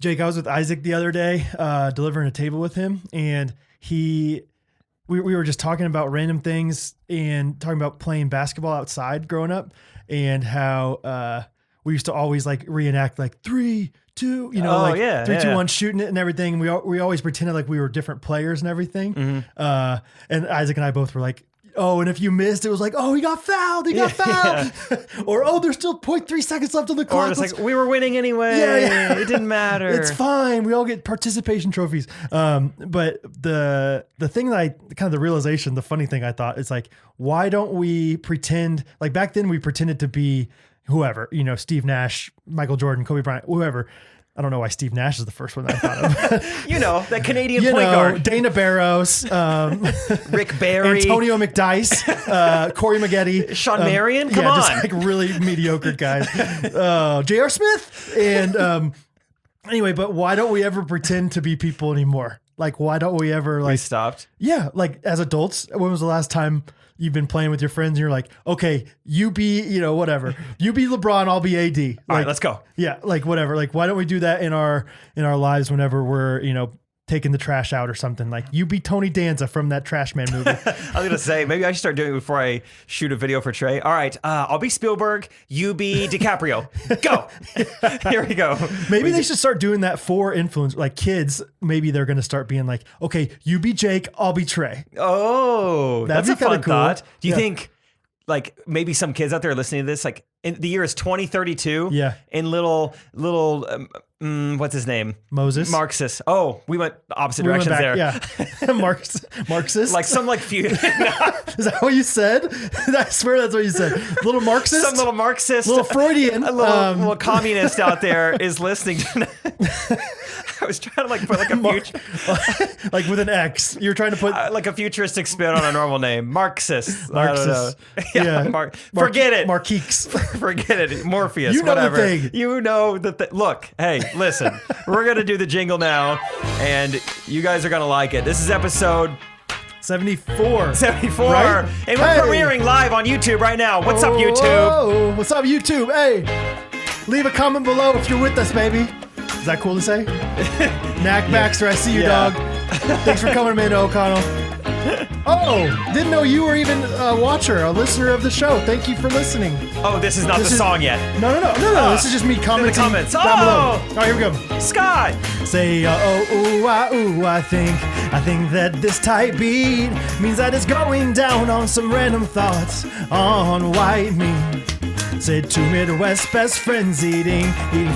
Jake, I was with Isaac the other day, delivering a table with him, and we were just talking about random things and talking about playing basketball outside growing up, and how we used to always like reenact like 3, 2, 3, 2, 1, shooting it and everything. We always pretended like we were different players and everything. Mm-hmm. And Isaac and I both were like, oh, and if you missed, it was like, oh, he got fouled. Yeah. Or, oh, there's still 0.3 seconds left on the clock. Or it's like, we were winning anyway. Yeah. It didn't matter. It's fine. We all get participation trophies. But the thing that the realization, the funny thing I thought is like, why don't we pretend, like back then we pretended to be whoever, Steve Nash, Michael Jordan, Kobe Bryant, whoever. I don't know why Steve Nash is the first one that I thought of. That Canadian point guard. Dana Barros, Rick Barry, Antonio McDyess, Corey Maggette, Sean Marion. Come on, just like really mediocre guys. J.R. Smith, and anyway, but why don't we ever pretend to be people anymore? Like, why don't we ever like? We stopped. Yeah, like as adults, when was the last time you've been playing with your friends and you're like, okay, you be, whatever. You be LeBron, I'll be AD. Like, all right, let's go. Yeah, like whatever. Like, why don't we do that in our lives whenever we're, taking the trash out or something? Like, you be Tony Danza from that Trash Man movie. I was going to say, maybe I should start doing it before I shoot a video for Trey. All right, I'll be Spielberg, you be DiCaprio. Go. Here we go. Maybe they should start doing that for influencers, like kids. Maybe they're going to start being like, okay, you be Jake, I'll be Trey. Oh, that's a fun cool thought. Do you think like maybe some kids out there listening to this, like the year is 2032. Yeah. And little, what's his name? Moses. Marxist. Oh, we went opposite directions there. Yeah. Marxist. Like some few. Is that what you said? I swear that's what you said. Little Marxist. Some little Marxist. Little Freudian. A little communist out there is listening to I was trying to put a future, like with an X. You're trying to put like a futuristic spin on a normal name. Marxist. Marxist. Yeah. Forget it. Marquise. Forget it. Morpheus. You know whatever. the thing. You know the thing. Look, hey, listen. We're gonna do the jingle now, and you guys are gonna like it. This is episode 74. 74. Right? And we're premiering live on YouTube right now. What's up, YouTube? Oh, what's up, YouTube? Hey, leave a comment below if you're with us, baby. Is that cool to say? Knack Baxter, I see you, dog. Thanks for coming, Amanda O'Connell. Oh, didn't know you were even a watcher, a listener of the show. Thank you for listening. Oh, this is not the song yet. No. This is just me commenting. In the comments. Down below. All right, here we go. Scott. Say, I think that this tight beat means that it's going down on some random thoughts on white meat. Say two Midwest best friends eating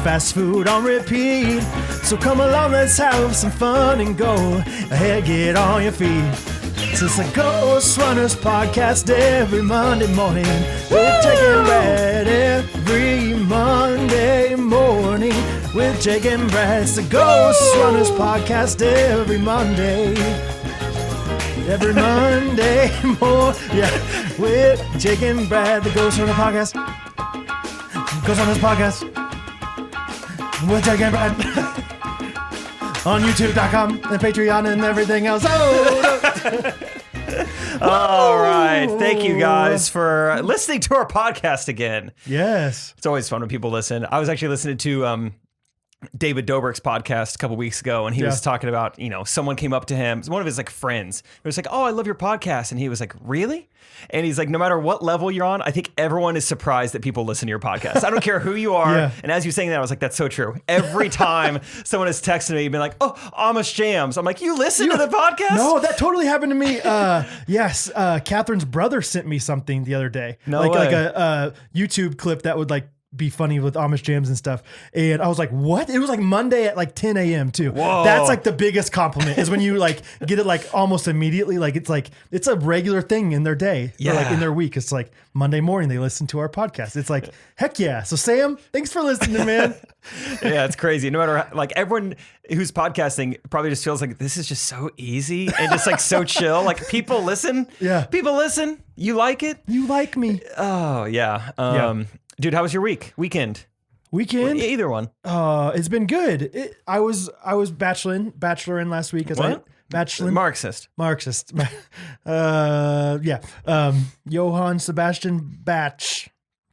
fast food on repeat. So come along, let's have some fun and go ahead, get on your feet. It's the Ghostrunners podcast every Monday morning. With Jake and Brad every Monday morning. With Jake and Brad, it's the Ghostrunners podcast every Monday. Every Monday with Jake and Brad, the Ghostrunners podcast. Ghostrunners podcast with Jake and Brad on YouTube.com and Patreon and everything else. All right. Thank you guys for listening to our podcast again. Yes. It's always fun when people listen. I was actually listening to David Dobrik's podcast a couple weeks ago, and he was talking about, someone came up to him, one of his friends. It was like, oh, I love your podcast. And he was like, really? And he's like, no matter what level you're on, I think everyone is surprised that people listen to your podcast. I don't care who you are. Yeah. And as you're saying that, I was like, that's so true. Every time someone has texted me, been like, oh, Amish Jams. I'm like, you listen to the podcast? No, that totally happened to me. Yes. Catherine's brother sent me something the other day. No way. Like a YouTube clip that would be funny with Amish Jams and stuff. And I was like, what? It was Monday at 10 a.m. too. Whoa. That's the biggest compliment is when you get it almost immediately. It's a regular thing in their day. Yeah. Or in their week. It's Monday morning they listen to our podcast. It's heck yeah. So Sam, thanks for listening, man. Yeah, it's crazy. No matter everyone who's podcasting probably just feels like this is just so easy and just so chill. People listen. Yeah. People listen. You like it? You like me. Oh yeah. Dude, how was your weekend? Either one. It's been good. I was Bachelor in last week. Bachelor. Marxist. Yeah. Johann Sebastian Bach.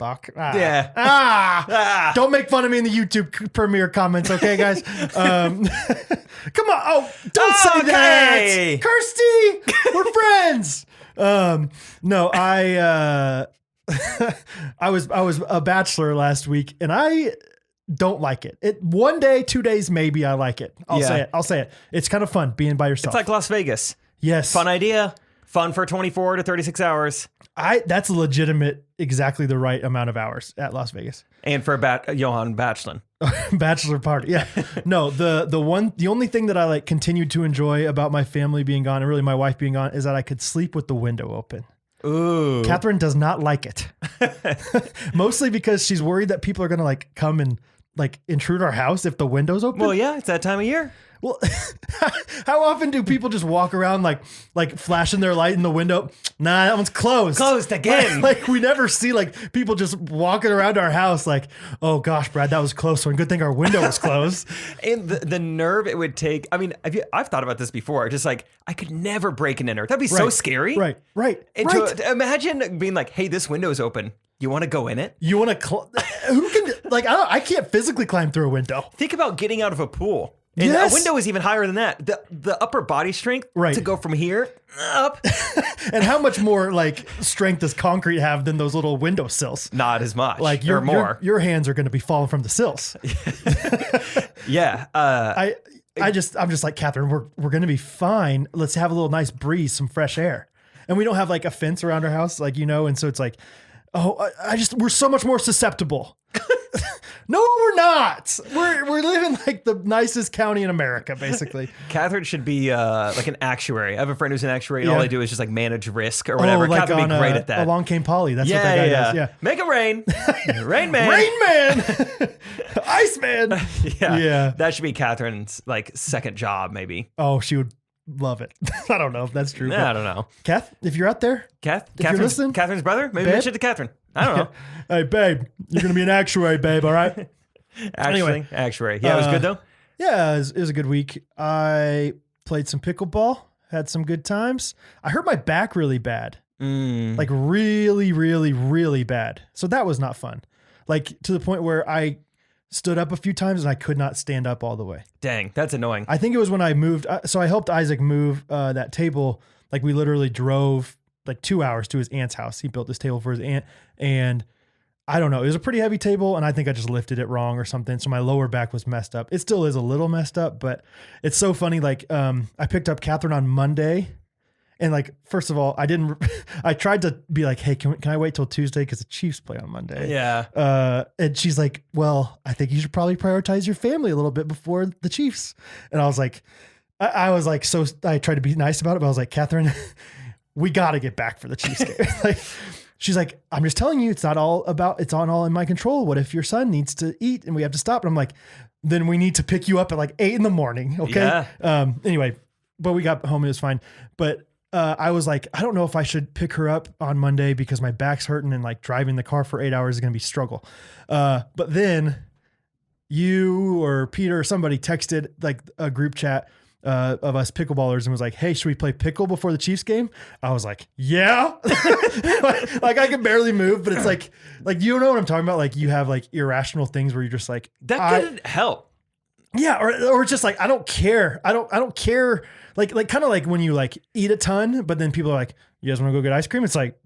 fuck. Yeah. Don't make fun of me in the YouTube premiere comments, okay, guys? Come on. Oh, don't say Okay. that. Kirsty, we're friends. No, I was a bachelor last week, and I don't like it. One day, 2 days, maybe I like it. I'll say it. It's kind of fun being by yourself. It's like Las Vegas. Yes. Fun idea. Fun for 24 to 36 hours. That's a legitimate, exactly the right amount of hours at Las Vegas. And for Johan Bachelor. Bachelor party. Yeah. No, the only thing that I like continued to enjoy about my family being gone and really my wife being gone is that I could sleep with the window open. Ooh. Catherine does not like it. Mostly because she's worried that people are going to like come and like intrude our house if the window's open. Well, yeah, it's that time of year. Well, how often do people just walk around like flashing their light in the window? Nah, that one's closed. Closed again. Like we never see like people just walking around our house like, oh gosh, Brad, that was close one. Good thing our window was closed. And the nerve it would take. I mean, I've thought about this before. Just like I could never break and enter. That'd be so scary. Right. And to imagine being like, hey, this window's open. You want to go in it? You want to? Who can? Like I can't physically climb through a window. Think about getting out of a pool. And Yes. a window is even higher than that. The upper body strength to go from here up. And how much more like strength does concrete have than those little window sills? Not as much. Like your hands are going to be falling from the sills. Yeah. I'm just like, Catherine, we're going to be fine. Let's have a little nice breeze, some fresh air. And we don't have like a fence around our house, like, and so it's like, we're so much more susceptible. No, we're not. We're living like the nicest county in America, basically. Catherine should be like an actuary. I have a friend who's an actuary, and all they do is just like manage risk or whatever. Like Catherine would be great at that. Along Came Polly. That's what that guy does. Yeah. Make it rain. Rain man. Rain man. Ice man. Yeah. That should be Catherine's like second job, maybe. Oh, she would love it. I don't know if that's true. I don't know. Kath, if you're out there, Catherine's brother, maybe mention it to Catherine. I don't know. Hey, babe, you're going to be an actuary, babe, all right? Anyway, actuary. Yeah, it was good, though? Yeah, it was a good week. I played some pickleball, had some good times. I hurt my back really bad. Like really, really, really bad. So that was not fun. Like to the point where I stood up a few times and I could not stand up all the way. Dang, that's annoying. I think it was when I moved. So I helped Isaac move that table. Like we literally drove like 2 hours to his aunt's house. He built this table for his aunt, and I don't know. It was a pretty heavy table, and I think I just lifted it wrong or something. So my lower back was messed up. It still is a little messed up, but it's so funny. Like I picked up Catherine on Monday, and like first of all, I tried to be like, hey, can I wait till Tuesday because the Chiefs play on Monday? Yeah. And she's like, well, I think you should probably prioritize your family a little bit before the Chiefs. And I was like, I tried to be nice about it, but I was like, Catherine, we got to get back for the Chiefs game. Like, she's like, I'm just telling you, it's all in my control. What if your son needs to eat and we have to stop? And I'm like, then we need to pick you up at like 8 a.m. Okay. Yeah. Anyway, but we got home. It was fine. But I was like, I don't know if I should pick her up on Monday because my back's hurting and like driving the car for 8 hours is going to be a struggle. But then you or Peter or somebody texted like a group chat of us pickleballers and was like, hey, should we play pickle before the Chiefs game? I was like, yeah. like I can barely move, but it's like you know what I'm talking about? Like you have like irrational things where you're just like, that could help. Yeah. Or just like, I don't care. I don't care. Like kind of like when you like eat a ton, but then people are like, you guys want to go get ice cream? It's like,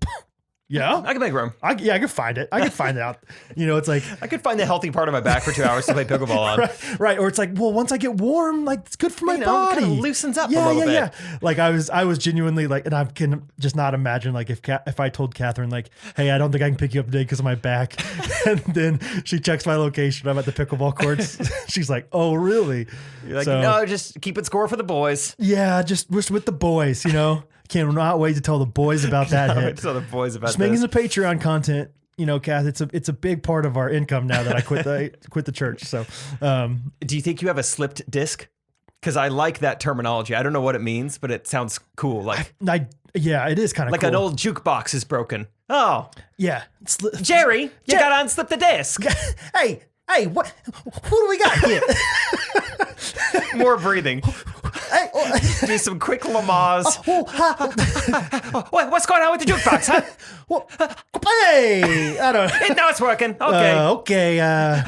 yeah, I can make room. I can find it. I can find it out. It's like I could find the healthy part of my back for 2 hours to play pickleball on. Right. Or it's like, well, once I get warm, like it's good for my body. It kind of loosens up a little bit. Yeah. Like I was genuinely like, and I can just not imagine like if I told Catherine like, hey, I don't think I can pick you up today because of my back, and then she checks my location. I'm at the pickleball courts. She's like, oh, really? You're like, no, just keep it score for the boys. Yeah, just with the boys. Cannot wait to tell the boys about that. Wait to tell the boys about just making the Patreon content. Kath, it's a big part of our income now that I quit the church. So, do you think you have a slipped disc? Because I like that terminology. I don't know what it means, but it sounds cool. Like, yeah, it is kind of like cool. An old jukebox is broken. Oh, yeah, Jerry, you got to unslip the disc. Hey, what? Who do we got here? More breathing. Do some quick Lamaze. Oh, What's going on with the jukebox, huh? Hey, I don't. Now it's working. Okay.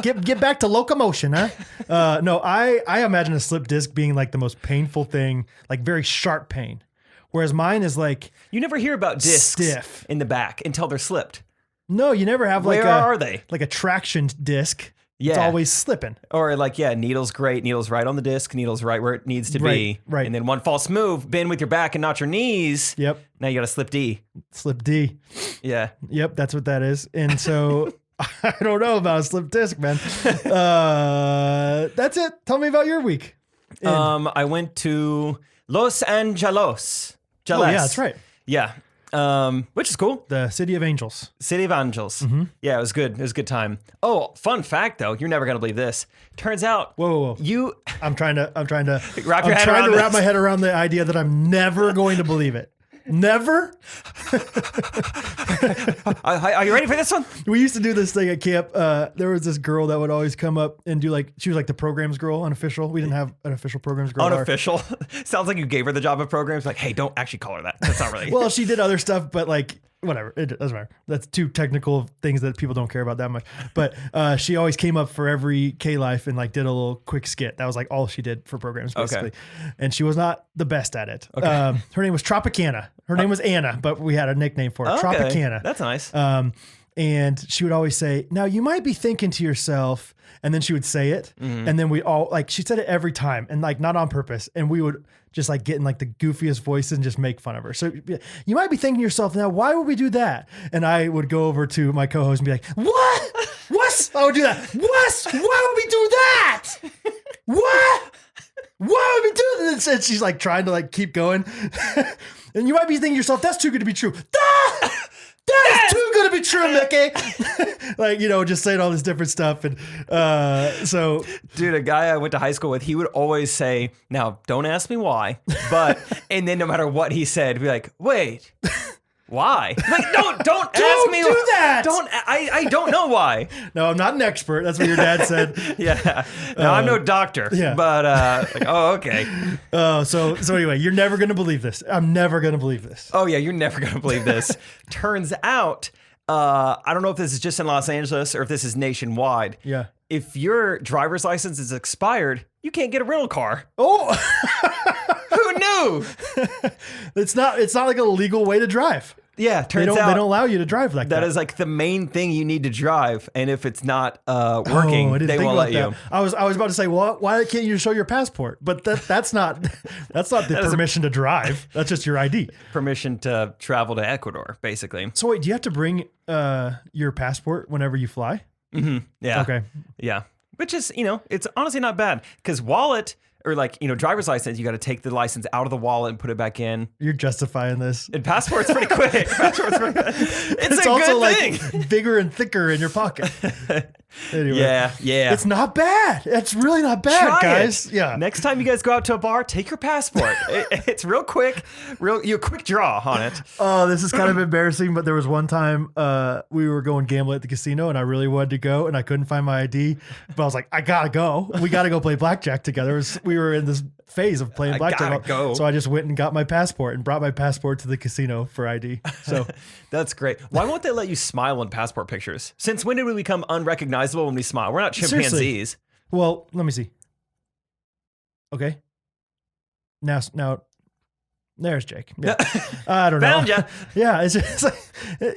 Get back to locomotion, huh? No, I imagine a slip disc being like the most painful thing, like very sharp pain. Whereas mine is like You never hear about discs stiff. in the back until they're slipped. No, you never have like Where are they? Like a traction disc. Yeah. It's always slipping. Or like, needle's great. Needle's right on the disc. Needle's right where it needs to be. Right. And then one false move, bend with your back and not your knees. Yep. Now you got to slip D. Slip D. Yeah. Yep, that's what that is. And so I don't know about a slip disc, man. That's it. Tell me about your week. I went to Los Angeles. Oh, yeah, that's right. Yeah. Which is cool. The City of Angels. City of Angels. Mm-hmm. Yeah, it was good. It was a good time. Oh, fun fact though, you're never gonna believe this. Turns out, whoa. I'm trying to wrap my head around the idea that I'm never going to believe it. Never? Are you ready for this one? We used to do this thing at camp. There was this girl that would always come up and do she was like the programs girl, unofficial. We didn't have an official programs girl. Unofficial? Sounds like you gave her the job of programs. Like, hey, don't actually call her that. That's not really. Well, she did other stuff, but like, whatever. It doesn't matter. That's too technical things that people don't care about that much. But she always came up for every K-Life and like did a little quick skit. That was like all she did for programs, basically. Okay. And she was not the best at it. Okay. Her name was Tropicana. Her name was Anna, but we had a nickname for her. Okay. Tropicana. That's nice. And she would always say, now you might be thinking to yourself, and then she would say it. Mm-hmm. And then we all she said it every time and like not on purpose. And we would just like get in like the goofiest voices and just make fun of her. So you might be thinking to yourself, now, why would we do that? And I would go over to my co-host and be like, what? I would do that. What? Why would we do that? What? Why would we do this? And she's like trying to like keep going. And you might be thinking to yourself, that's too good to be true. That is too good to be true, Mickey. Like, just saying all this different stuff. And so. Dude, a guy I went to high school with, he would always say, now, don't ask me why, and then no matter what he said, be like, wait. Why? Like, don't ask me. Do that. I don't know why. No, I'm not an expert. That's what your dad said. Yeah. No, I'm no doctor. Yeah. But okay. So anyway, you're never gonna believe this. I'm never gonna believe this. Oh yeah, you're never gonna believe this. Turns out, I don't know if this is just in Los Angeles or if this is nationwide. Yeah. If your driver's license is expired, you can't get a rental car. Oh. Who knew? It's not like a legal way to drive. Yeah, turns out they don't allow you to drive like that. That is like the main thing you need to drive, and if it's not working, they won't let you. I was about to say, well, why can't you show your passport? But that's not the permission to drive. That's just your ID. Permission to travel to Ecuador, basically. So wait, do you have to bring your passport whenever you fly? Mm-hmm. Yeah. Okay. Yeah. Which is, it's honestly not bad because wallet. Or like, driver's license, you got to take the license out of the wallet and put it back in. You're justifying this. And passport's pretty quick. It's a also good thing. Like bigger and thicker in your pocket. Anyway, yeah. It's not bad. It's really not bad, Try guys. It. Yeah. Next time you guys go out to a bar, take your passport. It's real quick, you quick draw on it. Oh, this is kind of embarrassing, but there was one time we were going gambling at the casino, and I really wanted to go, and I couldn't find my ID, but I was like, I gotta go. We gotta go play blackjack together. We were in this phase of playing blackjack. So I just went and got my passport and brought my passport to the casino for ID. So that's great. Why won't they let you smile in passport pictures? Since when did we become unrecognizable when we smile? We're not chimpanzees. Seriously. Well, let me see. Okay. Now, there's Jake. Yeah. I don't know. Found ya. Yeah, it's like,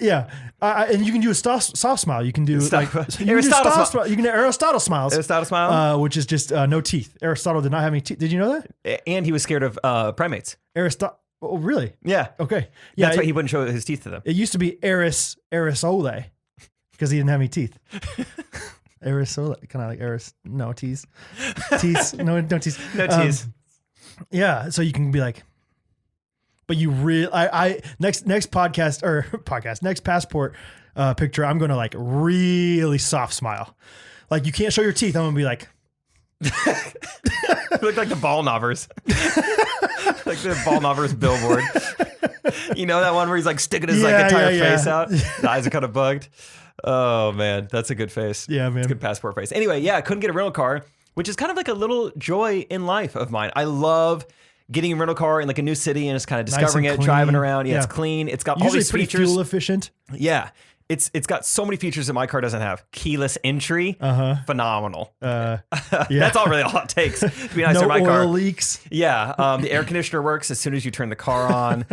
yeah. And you can do a soft smile. You can do Aristotle smile. You can do Aristotle smiles. Aristotle smile, which is just no teeth. Aristotle did not have any teeth. Did you know that? And he was scared of primates. Aristotle. Oh, really? Yeah. Okay. Yeah. That's why he wouldn't show his teeth to them. It used to be Arisole because he didn't have any teeth. Arisole, kind of like no teeth. Teeth. No teeth. No teeth. Yeah. So you can be like. But you really, next passport picture, I'm going to like really soft smile. Like you can't show your teeth. I'm going to be like. You look like the ball knobbers. Like the ball knobbers billboard. You know that one where he's like sticking his entire face out? The eyes are kind of bugged. Oh man, that's a good face. Yeah, man. It's a good passport face. Anyway, I couldn't get a rental car, which is kind of like a little joy in life of mine. I love getting a rental car in like a new city and just kind of Nice discovering and it, clean. driving around. Yeah, Yeah. it's clean. It's got all Usually these pretty features. fuel efficient. Yeah. It's got so many features that my car doesn't have. Keyless entry, phenomenal. Yeah. That's all it takes to be nice No in my oil car. leaks. Yeah, the air conditioner works as soon as you turn the car on.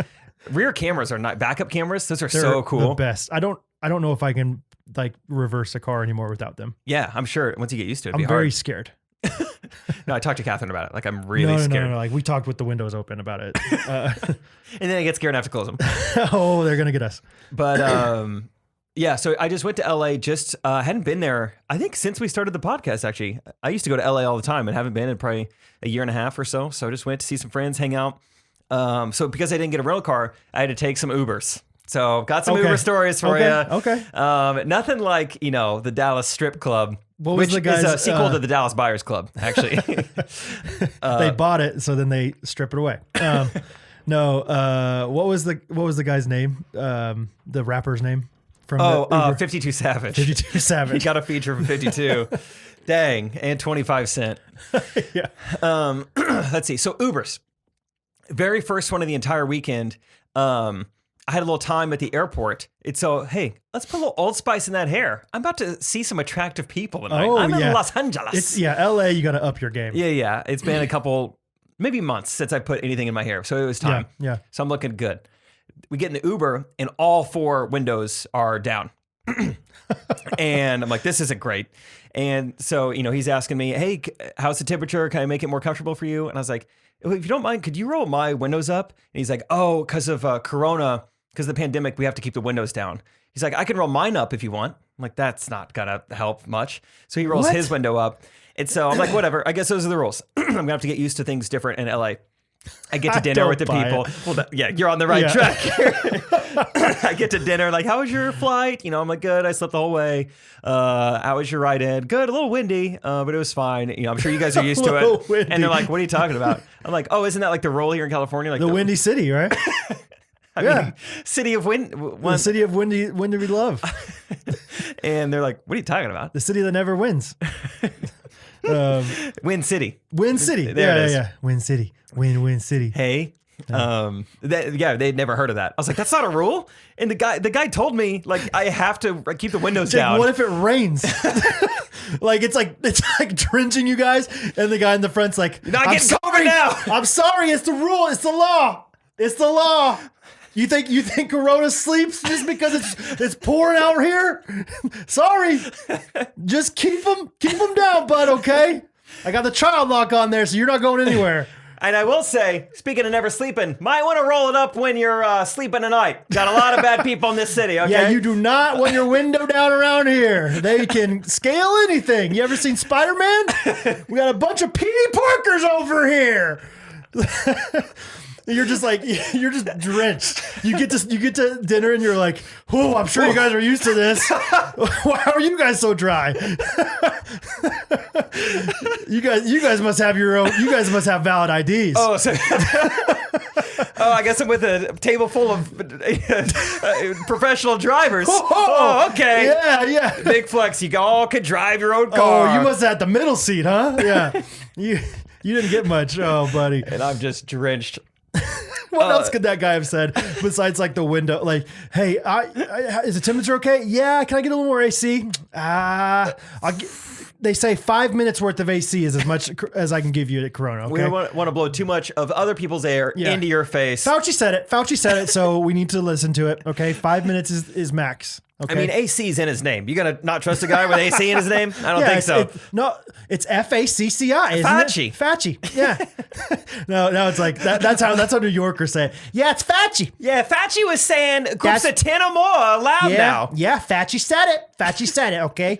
Rear cameras are not backup cameros. Those are They're so cool. the best. I don't know if I can like reverse a car anymore without them. Yeah, I'm sure once you get used to it, it'd I'm be very hard. scared. No, I talked to Catherine about it. Like I'm really scared. No. Like we talked with the windows open about it. And then I get scared and have to close them. Oh, they're gonna get us. But yeah, so I just went to LA. Just hadn't been there. I think since we started the podcast. Actually, I used to go to LA all the time and haven't been in probably a year and a half or so. So I just went to see some friends, hang out. So because I didn't get a rental car, I had to take some Ubers. So got some Uber stories for you. Okay. Nothing like the Dallas Strip Club, What was which the guy's, is a sequel to the Dallas Buyers Club. Actually, They bought it, so then they strip it away. No. What was the guy's name? The rapper's name from 52 Savage. 52 He Savage. got a feature from 52. Dang, and 25 Cent. Yeah. Let's see. So Ubers, very first one of the entire weekend. I had a little time at the airport. It's hey, let's put a little Old Spice in that hair. I'm about to see some attractive people tonight. I'm in Los Angeles. LA, you got to up your game. Yeah. It's been a couple, maybe months since I put anything in my hair. So it was time. Yeah. So I'm looking good. We get in the Uber and all 4 windows are down. And I'm like, this isn't great. And so, he's asking me, hey, how's the temperature? Can I make it more comfortable for you? And I was like, if you don't mind, could you roll my windows up? And he's like, oh, because of Corona, because of the pandemic, we have to keep the windows down. He's like, I can roll mine up if you want. I'm like, that's not going to help much. So he rolls his window up. And so I'm like, whatever. I guess those are the rules. I'm going to have to get used to things different in LA. I get to dinner with the people. Well, you're on the right track. I get to dinner, like, how was your flight? I'm like, good. I slept the whole way. How was your ride in? Good. A little windy, but it was fine. I'm sure you guys are used to it. Windy. And they're like, what are you talking about? I'm like, oh, isn't that like the roll here in California? Like The Windy City, right? I mean, city of wind. The city of windy we love. And they're like, what are you talking about? The city that never wins. Wind City. Wind City. There it is. Yeah. Wind City. Wind City. Hey. They'd never heard of that. I was like, that's not a rule. And the guy told me, like, I have to keep the windows down. What if it rains? it's like drenching you guys, and the guy in the front's like, you're not getting covered now. I'm sorry, it's the rule, it's the law. It's the law. You think Corona sleeps just because it's pouring out here? Sorry. Just keep them down, bud, okay? I got the child lock on there, so you're not going anywhere. And I will say, speaking of never sleeping, might want to roll it up when you're sleeping tonight. Got a lot of bad people in this city, okay? Yeah, you do not want your window down around here. They can scale anything. You ever seen Spider-Man? We got a bunch of P.D. Parkers over here. You're just drenched. You get to dinner and you're like, oh, I'm sure you guys are used to this. Why are you guys so dry? You guys must have your own. You guys must have valid IDs. Oh, so I guess I'm with a table full of professional drivers. Oh, okay. Yeah. Big flex. You all could drive your own car. Oh, you must have had the middle seat, huh? Yeah. You didn't get much. Oh, buddy. And I'm just drenched. What else could that guy have said besides like the window? Like, hey, is the temperature okay? Yeah. Can I get a little more AC? They say 5 minutes worth of AC is as much as I can give you at Corona. Okay? We don't want to blow too much of other people's air into your face. Fauci said it. So we need to listen to it. Okay. 5 minutes is max. Okay. I mean, AC's in his name. You gonna not trust a guy with AC in his name? I don't think so. It's FACCI, isn't Fauci. it? Fauci. Yeah. No, it's like that's how New Yorkers say it. Yeah, it's Fauci. Yeah, Fauci was saying groups of 10 or more are allowed now. Yeah, Fauci said it. Okay.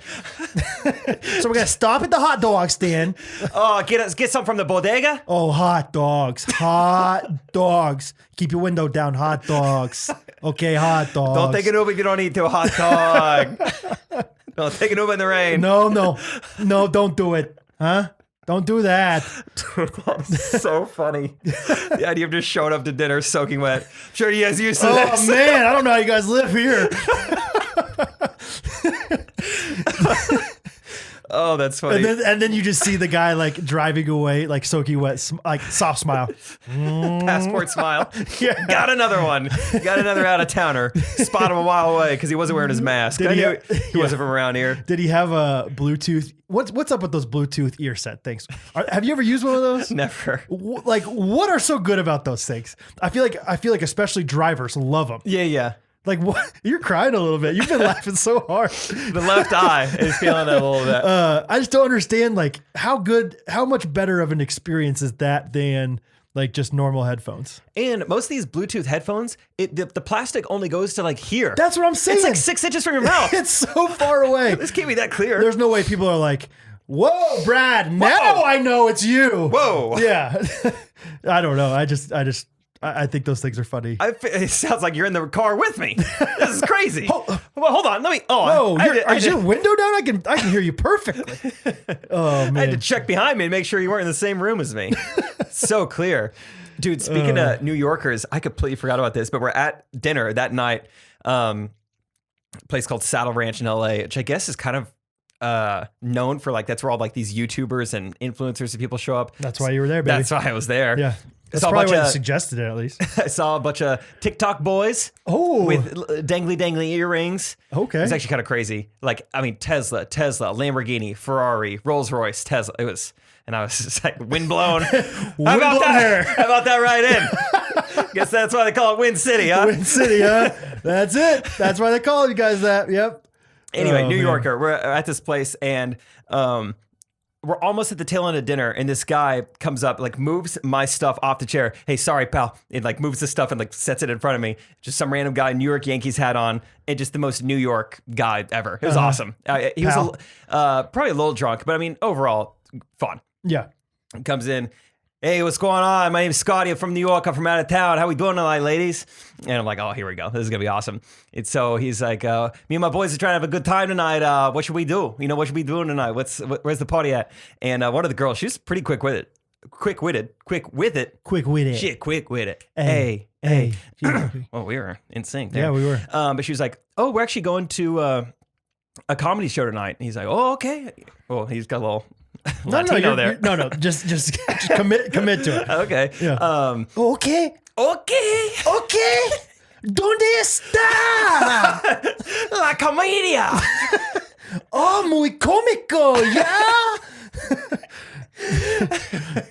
So we're gonna stop at the hot dog stand. Oh, get some from the bodega. Oh, hot dogs. Keep your window down, hot dogs. Okay, hot dogs. Don't take an Uber if you don't eat to a hot dog. Don't take an Uber in the rain. No, don't do it. Huh? Don't do that. That's so funny. The idea of just showing up to dinner soaking wet. I'm sure you guys used to this. Oh, man, I don't know how you guys live here. Oh, that's funny. And then you just see the guy like driving away, like soaking wet, like soft smile. Passport smile. Yeah. Got another one. Got another out of towner. Spot him a mile away because he wasn't wearing his mask. I knew he wasn't from around here. Did he have a Bluetooth? What's up with those Bluetooth ear set things? Have you ever used one of those? Never. Like, what are so good about those things? I feel like especially drivers love them. Yeah. Like, what? You're crying a little bit. You've been laughing so hard. The left eye is feeling it a little bit. I just don't understand, like, how much better of an experience is that than like just normal headphones? And most of these Bluetooth headphones, the plastic only goes to like here. That's what I'm saying. It's like 6 inches from your mouth. It's so far away. This can't be that clear. There's no way people are like, whoa, Brad, now I know it's you. Whoa. Yeah. I don't know. I think those things are funny. It sounds like you're in the car with me. This is crazy. Well, hold on. Let me. Whoa, is your window down? I can hear you perfectly. Oh man. I had to check behind me and make sure you weren't in the same room as me. So clear. Dude, speaking of New Yorkers, I completely forgot about this, but we're at dinner that night. A place called Saddle Ranch in LA, which I guess is kind of known for like, that's where all like these YouTubers and influencers and people show up. That's why you were there, baby. That's why I was there. Yeah. That's probably why you suggested it, at least. I saw a bunch of TikTok boys with dangly earrings. Okay. It was actually kind of crazy. Like, I mean, Tesla, Lamborghini, Ferrari, Rolls Royce, Tesla. It was, and I was just like, windblown. How about that right in? Guess that's why they call it Wind City, huh? Wind City, huh? That's it. That's why they call you guys that. Yep. Anyway, New Yorker. We're at this place, and we're almost at the tail end of dinner, and this guy comes up, like moves my stuff off the chair. Hey, sorry, pal. It like moves the stuff and like sets it in front of me. Just some random guy, New York Yankees hat on, and just the most New York guy ever. It was awesome. He was probably a little drunk, but I mean, overall, fun. Yeah. He comes in. Hey, what's going on? My name's Scotty. I'm from New York. I'm from out of town. How we doing tonight, ladies? And I'm like, oh, here we go. This is going to be awesome. And so he's like, me and my boys are trying to have a good time tonight. What should we do? You know, what should we be doing tonight? Where's the party at? And one of the girls, she's pretty quick with it. Shit, quick with it. Hey. Well, we were in sync there. Yeah, we were. But she was like, oh, we're actually going to a comedy show tonight. And he's like, oh, okay. Well, he's got a little... Latino there. No. Just commit to it. Okay. Yeah. Okay. ¿Dónde está? La comedia. Oh, muy cómico. Yeah.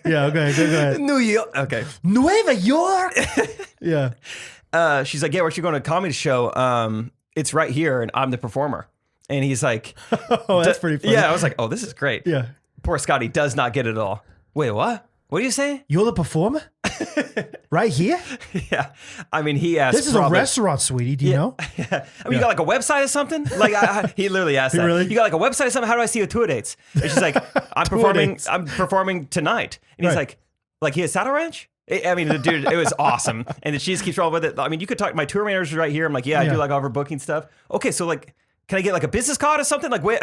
Yeah. Okay. Go ahead. New York. Okay. Nueva York. Yeah. She's like, yeah, we're actually going to a comedy show. It's right here, and I'm the performer. And he's like, oh, that's pretty funny. Yeah. I was like, oh, this is great. Yeah. Poor Scotty does not get it at all. Wait, what? What are you saying? You're the performer? Right here? Yeah. I mean, he asked. This is a restaurant, sweetie. Do you know? Yeah. I mean, you got like a website or something? Like, he literally asked that. Really? You got like a website or something? How do I see your tour dates? And she's like, I'm performing tonight. And he's like he has Saddle Ranch? I mean, dude, it was awesome. And then she just keeps rolling with it. I mean, you could talk. My tour manager's right here. I'm like, yeah, I do like overbooking stuff. Okay, so like, can I get like a business card or something? Like, wait,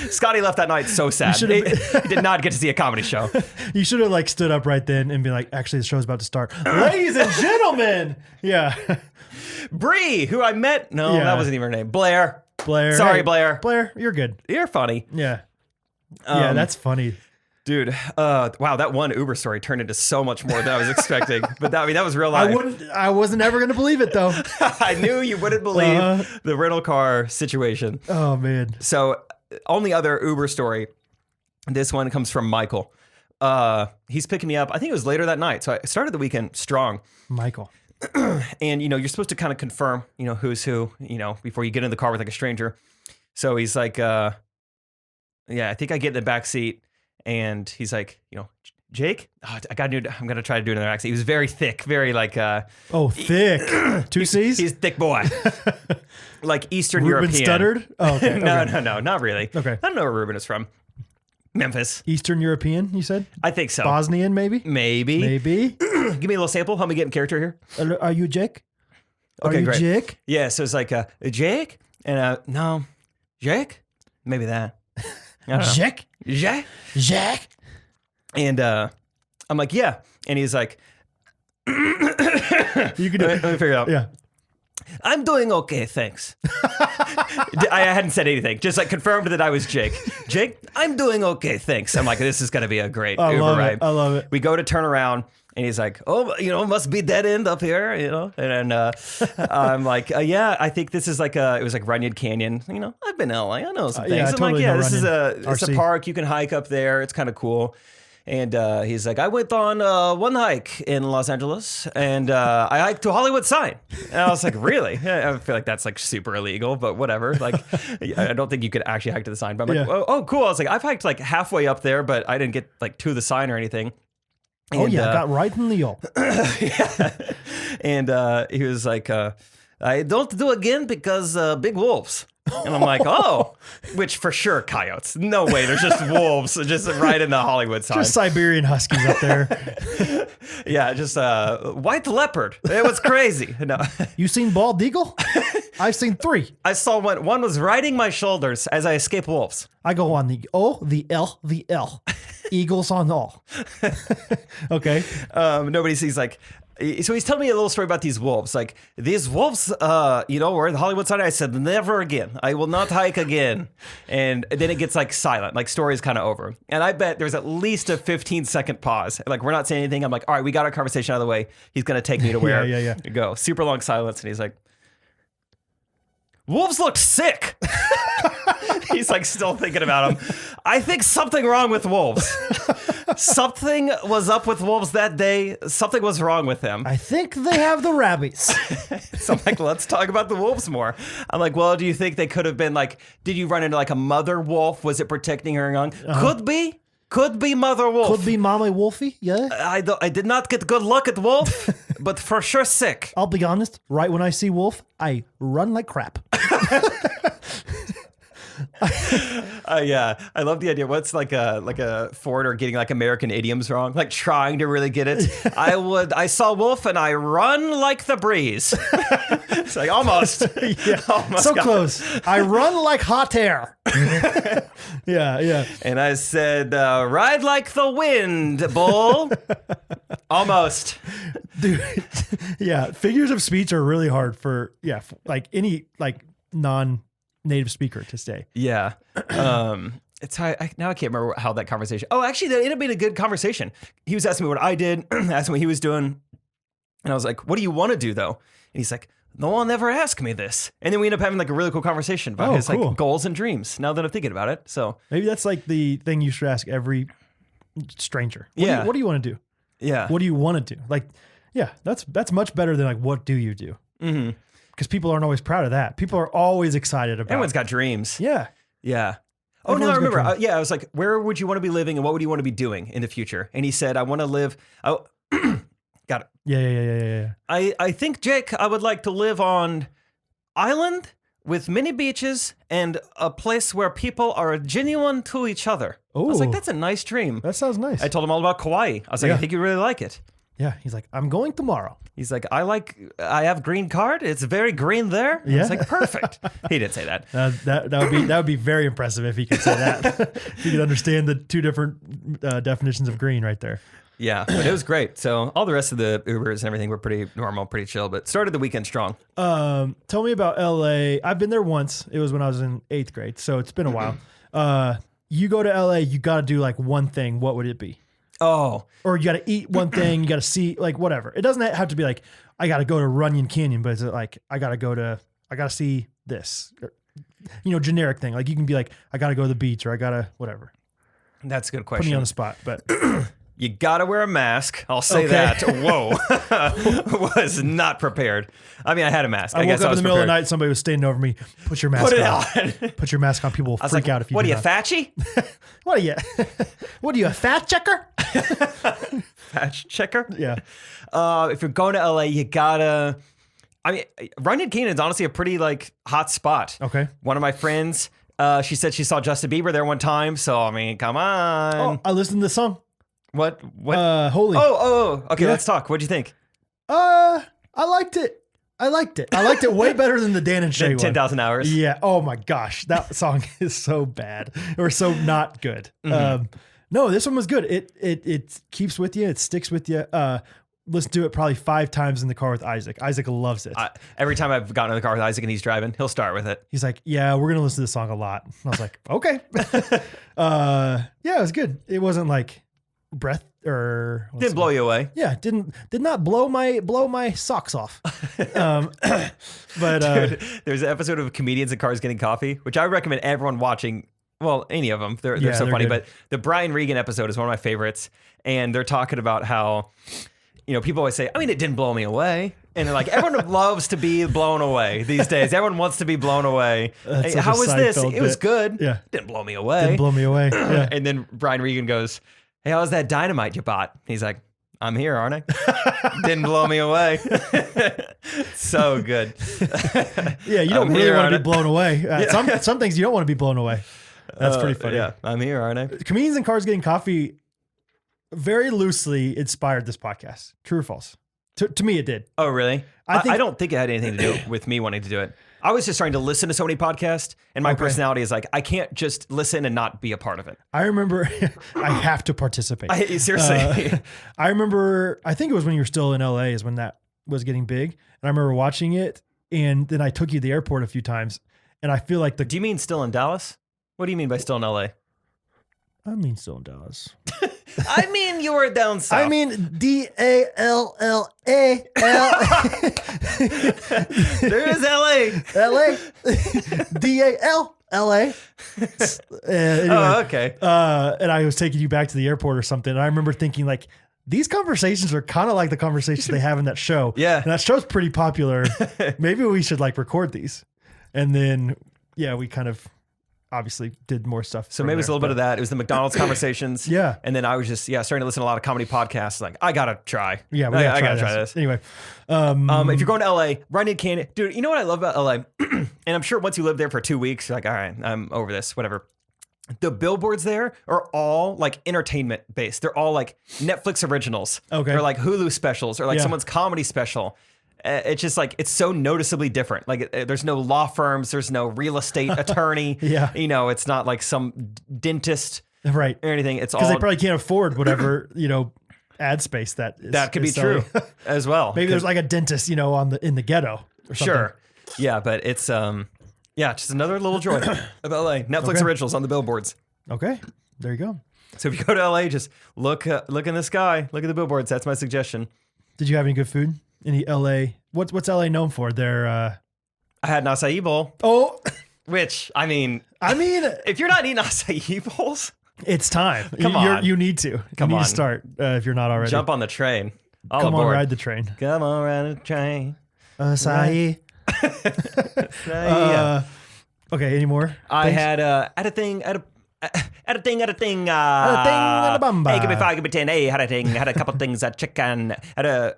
Scotty left that night so sad. He did not get to see a comedy show. You should have like stood up right then and be like, actually, the show's about to start. Ladies and gentlemen. Yeah. Bree, who I met. No, that wasn't even her name. Blair. Sorry, hey, Blair. Blair, you're good. You're funny. Yeah. Yeah, that's funny. Dude, wow, that one Uber story turned into so much more than I was expecting. But that was real life. I wasn't ever going to believe it, though. I knew you wouldn't believe the rental car situation. Oh, man. So, only other Uber story, this one comes from Michael. He's picking me up. I think it was later that night. So, I started the weekend strong. Michael. And, you know, you're supposed to kind of confirm, you know, who's who, you know, before you get in the car with like a stranger. So, he's like, yeah, I think I get in the back seat. And he's like, you know, Jake, I'm going to try to do another accent. He was very thick, very like... thick. Two C's? He's a thick boy. Like Eastern Ruben European. stuttered? Oh, okay. No, not really. Okay. I don't know where Ruben is from. Memphis. Eastern European, you said? I think so. Bosnian, maybe? Maybe. Give me a little sample. Help me get in character here. Are you Jake? Okay, great. Jake? Yeah, so it's like, Jake? And no, Jake? Maybe that. Jake? Jake? And I'm like, yeah. And he's like, you can do it. Let me figure it out. Yeah. I'm doing okay, thanks. I hadn't said anything, just like confirmed that I was Jake. Jake, I'm doing okay, thanks. I'm like, this is going to be a great Uber ride. I love it. We go to turn around. And he's like, oh, must be dead end up here, And I'm like, yeah, I think this is it was like Runyon Canyon. I've been to LA. I know some things. Yeah, I'm totally like, yeah, know this Runyon. it's a park. You can hike up there. It's kind of cool. And he's like, I went on one hike in Los Angeles, and I hiked to Hollywood Sign. And I was like, really? Yeah, I feel like that's like super illegal, but whatever. Like, I don't think you could actually hike to the sign. But I'm like, oh, cool. I was like, I've hiked like halfway up there, but I didn't get like to the sign or anything. And, got right in the O. Yeah. And he was like, I don't do again because big wolves. And I'm like, oh, which for sure coyotes. No way. There's just wolves just right in the Hollywood sign. Just Siberian huskies up there. Yeah, just white leopard. It was crazy. No. You seen bald eagle? I've seen 3. I saw one. One was riding my shoulders as I escape wolves. I go on the O, the L, the L. Eagles on all. Okay. Nobody sees like. So he's telling me a little story about these wolves. Like, these wolves, were in the Hollywood sign. I said, never again. I will not hike again. And then it gets like silent, like story's kind of over. And I bet there's at least a 15-second pause. Like, we're not saying anything. I'm like, all right, we got our conversation out of the way. He's going to take me to where we go. Super long silence. And he's like, wolves look sick. He's like still thinking about them. I think something wrong with wolves. Something was up with wolves that day. Something was wrong with them. I think they have the rabies. So I'm like, let's talk about the wolves more. I'm like, well, do you think they could have been like, did you run into like a mother wolf? Was it protecting her young? Could be. Could be mother wolf. Could be Mama Wolfie, yeah. I did not get good luck at wolf, but for sure sick. I'll be honest, right when I see wolf, I run like crap. Yeah, I love the idea. What's like a foreigner getting like American idioms wrong, like trying to really get it. I saw wolf and I run like the breeze. It's like almost, almost so close. I run like hot air. Yeah. And I said, ride like the wind, bull. Almost, dude. Yeah, figures of speech are really hard for like any like non-native speaker to say. Yeah. It's how now I can't remember how that conversation. Oh, actually, that ended up being a good conversation. He was asking me what I did, asking what he was doing, and I was like, "What do you want to do, though?" And he's like, "No one ever asked me this." And then we end up having like a really cool conversation about his like goals and dreams. Now that I'm thinking about it, so maybe that's like the thing you should ask every stranger. What do you want to do? Yeah. What do you want to do? Like, yeah, that's much better than like, what do you do? Mm-hmm. Because people aren't always proud of that. People are always excited about. Everyone's got dreams. Yeah. Oh, no, I remember. I was like, where would you want to be living and what would you want to be doing in the future? And he said, I want to live. Oh, got it. Yeah. I think, Jake, I would like to live on island with many beaches and a place where people are genuine to each other. Ooh. I was like, that's a nice dream. That sounds nice. I told him all about Kauai. I was like, I think you'd really like it. Yeah. He's like, I'm going tomorrow. He's like, I have green card. It's very green there. Yeah. I was like, perfect. He didn't say that. That would be very impressive if he could say that. If he could understand the two different definitions of green right there. Yeah, but it was great. So all the rest of the Ubers and everything were pretty normal, pretty chill, but started the weekend strong. Tell me about LA. I've been there once. It was when I was in 8th grade, so it's been a while. You go to LA, you got to do like one thing. What would it be? Oh. Or you got to eat one thing, you got to see, like, whatever. It doesn't have to be like, I got to go to Runyon Canyon, but it's like, I got to see this. Or, generic thing. Like, you can be like, I got to go to the beach, or I got to, whatever. That's a good question. Put me on the spot, but... You got to wear a mask. I'll say that. Whoa. Was not prepared. I mean, I had a mask. I guess woke up in the middle of the night, somebody was standing over me. Put your mask on. Put your mask on. People will freak out if you what do are you, Fatchy? What are you, a fat checker? Fat checker? Yeah. If you're going to LA, you gotta... I mean, Runyon Canyon is honestly a pretty, like, hot spot. Okay. One of my friends, she said she saw Justin Bieber there one time, so, I mean, come on. Oh, I listened to the song. What? Holy. Oh. Okay, let's talk. What'd you think? I liked it. I liked it way better than the Dan and Shay one. 10,000 Hours. Yeah. Oh my gosh. That song is so bad or so not good. Mm-hmm. No, this one was good. It keeps with you. It sticks with you. listened to it probably 5 times in the car with Isaac. Isaac loves it. Every time I've gotten in the car with Isaac and he's driving, he'll start with it. He's like, yeah, we're going to listen to this song a lot. And I was like, okay. Yeah, it was good. It wasn't like breath or didn't blow you away. Yeah, did not blow my socks off. But Dude, there's an episode of Comedians in Cars Getting Coffee, which I recommend everyone watching. Well, any of them. They're so funny. Good. But the Brian Regan episode is one of my favorites. And they're talking about how, people always say, I mean, it didn't blow me away. And they're like, everyone loves to be blown away these days. Everyone wants to be blown away. Hey, how was this? It was good. Yeah. Didn't blow me away. Didn't blow me away. Yeah. And then Brian Regan goes, hey, how was that dynamite you bought? He's like, I'm here, aren't I? Didn't blow me away. So good. Yeah, you don't really want to be blown away. Some things you don't want to be blown away. That's pretty funny. Yeah, I'm here, aren't I? Comedians in Cars Getting Coffee very loosely inspired this podcast. True or false? To me, it did. Oh, really? I don't think it had anything to do with me wanting to do it. I was just trying to listen to so many podcasts, and my personality is like, I can't just listen and not be a part of it. I remember I have to participate. Seriously. I remember, I think it was when you were still in LA is when that was getting big. And I remember watching it, and then I took you to the airport a few times, and I feel like Do you mean still in Dallas? What do you mean by still in LA? I mean still in Dallas. I mean you were down south. I mean DALLAL. There is LA. DALLA. Anyway, oh, okay. And I was taking you back to the airport or something. And I remember thinking like, these conversations are kind of like the conversations they have in that show. Yeah. And that show's pretty popular. Maybe we should like record these. And then, yeah, we kind of obviously did more stuff. So maybe it's a little bit of that. It was the McDonald's conversations. Yeah. And then I was just, starting to listen to a lot of comedy podcasts. Like, I got to try. Yeah, I got to try this. Anyway. If you're going to LA, run in Canyon. Dude, you know what I love about LA? And I'm sure once you live there for 2 weeks, you're like, all right, I'm over this, whatever. The billboards there are all like entertainment based. They're all like Netflix originals. Okay. Or like Hulu specials or like someone's comedy special. It's just like, it's so noticeably different. Like there's no law firms. There's no real estate attorney. Yeah. It's not like some dentist right. or anything. It's all. Because they probably can't afford whatever, ad space that could be true as well. Maybe there's like a dentist, in the ghetto or something. Sure. Yeah. But it's, just another little joy of LA. Netflix originals on the billboards. Okay. There you go. So if you go to LA, just look in the sky, look at the billboards. That's my suggestion. Did you have any good food? Any LA? What's LA known for? I had an acai bowl. Oh, which I mean, if you're not eating acai bowls, it's time. Come on, you need to. Come on, to start if you're not already. Jump on the train. Come on, ride the train. Come on, ride the train. Acai. Okay. Any more? I had a thing. Hey, give me 5, give me 10. Hey, had a thing. Had a couple things at chicken.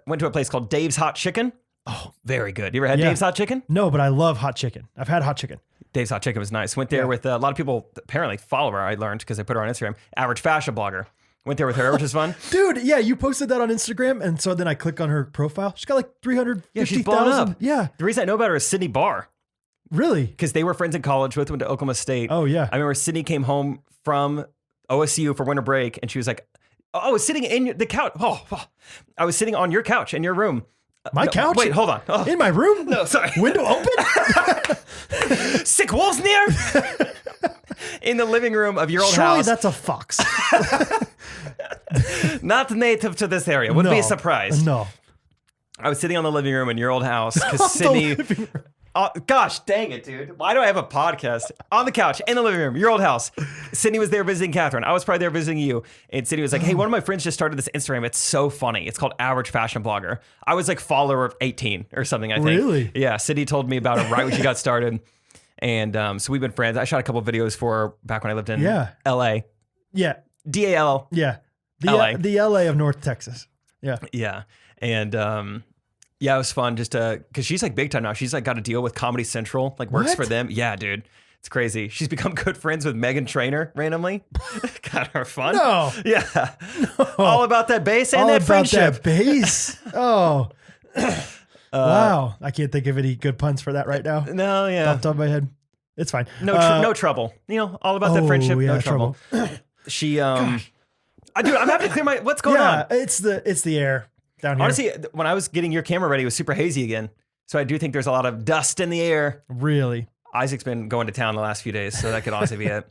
Went to a place called Dave's Hot Chicken. Oh, very good. You ever had Dave's Hot Chicken? No, but I love hot chicken. I've had hot chicken. Dave's Hot Chicken was nice. Went there with a lot of people, apparently follow her, I learned, because I put her on Instagram. Average fashion blogger. Went there with her, which is fun. Dude, yeah, you posted that on Instagram, and so then I click on her profile. She's got like 350,000. Yeah, she's blown up. Yeah. The reason I know about her is Sydney Barr. Really? Because they were friends in college, both went to Oklahoma State. Oh, yeah. I remember Sydney came home from OSU for winter break, and she was like, I was sitting in the couch. I was sitting on your couch in your room. My couch? Wait, hold on. In my room? No, sorry. Window open? Sick wolves near? In the living room of your old Surely house. That's a fox. Not native to this area. Wouldn't be a surprise. No. I was sitting on the living room in your old house because Sydney. Gosh, dang it, dude. Why do I have a podcast? On the couch, in the living room, your old house. Sydney was there visiting Catherine. I was probably there visiting you. And Sydney was like, hey, one of my friends just started this Instagram. It's so funny. It's called Average Fashion Blogger. I was like follower of 18 or something, I think. Really? Yeah, Sydney told me about it right when she got started. And so we've been friends. I shot a couple videos for her back when I lived in LA. Yeah. DAL. Yeah. LA. The LA of North Texas. Yeah. Yeah. And yeah, it was fun just because she's like big time now. She's like got a deal with Comedy Central, like works for them. Yeah, dude. It's crazy. She's become good friends with Meghan Trainor randomly. Kind of fun. No. Yeah. No. All about that bass and that friendship. All about that bass. Oh. Wow. I can't think of any good puns for that right now. No, yeah. Off the top of my head. It's fine. No trouble. All about that friendship. Yeah, no trouble. She, dude, I'm having to clear my, what's going on? It's the air. down here. Honestly, when I was getting your camera ready, it was super hazy again. So I do think there's a lot of dust in the air. Really? Isaac's been going to town the last few days, so that could honestly be it.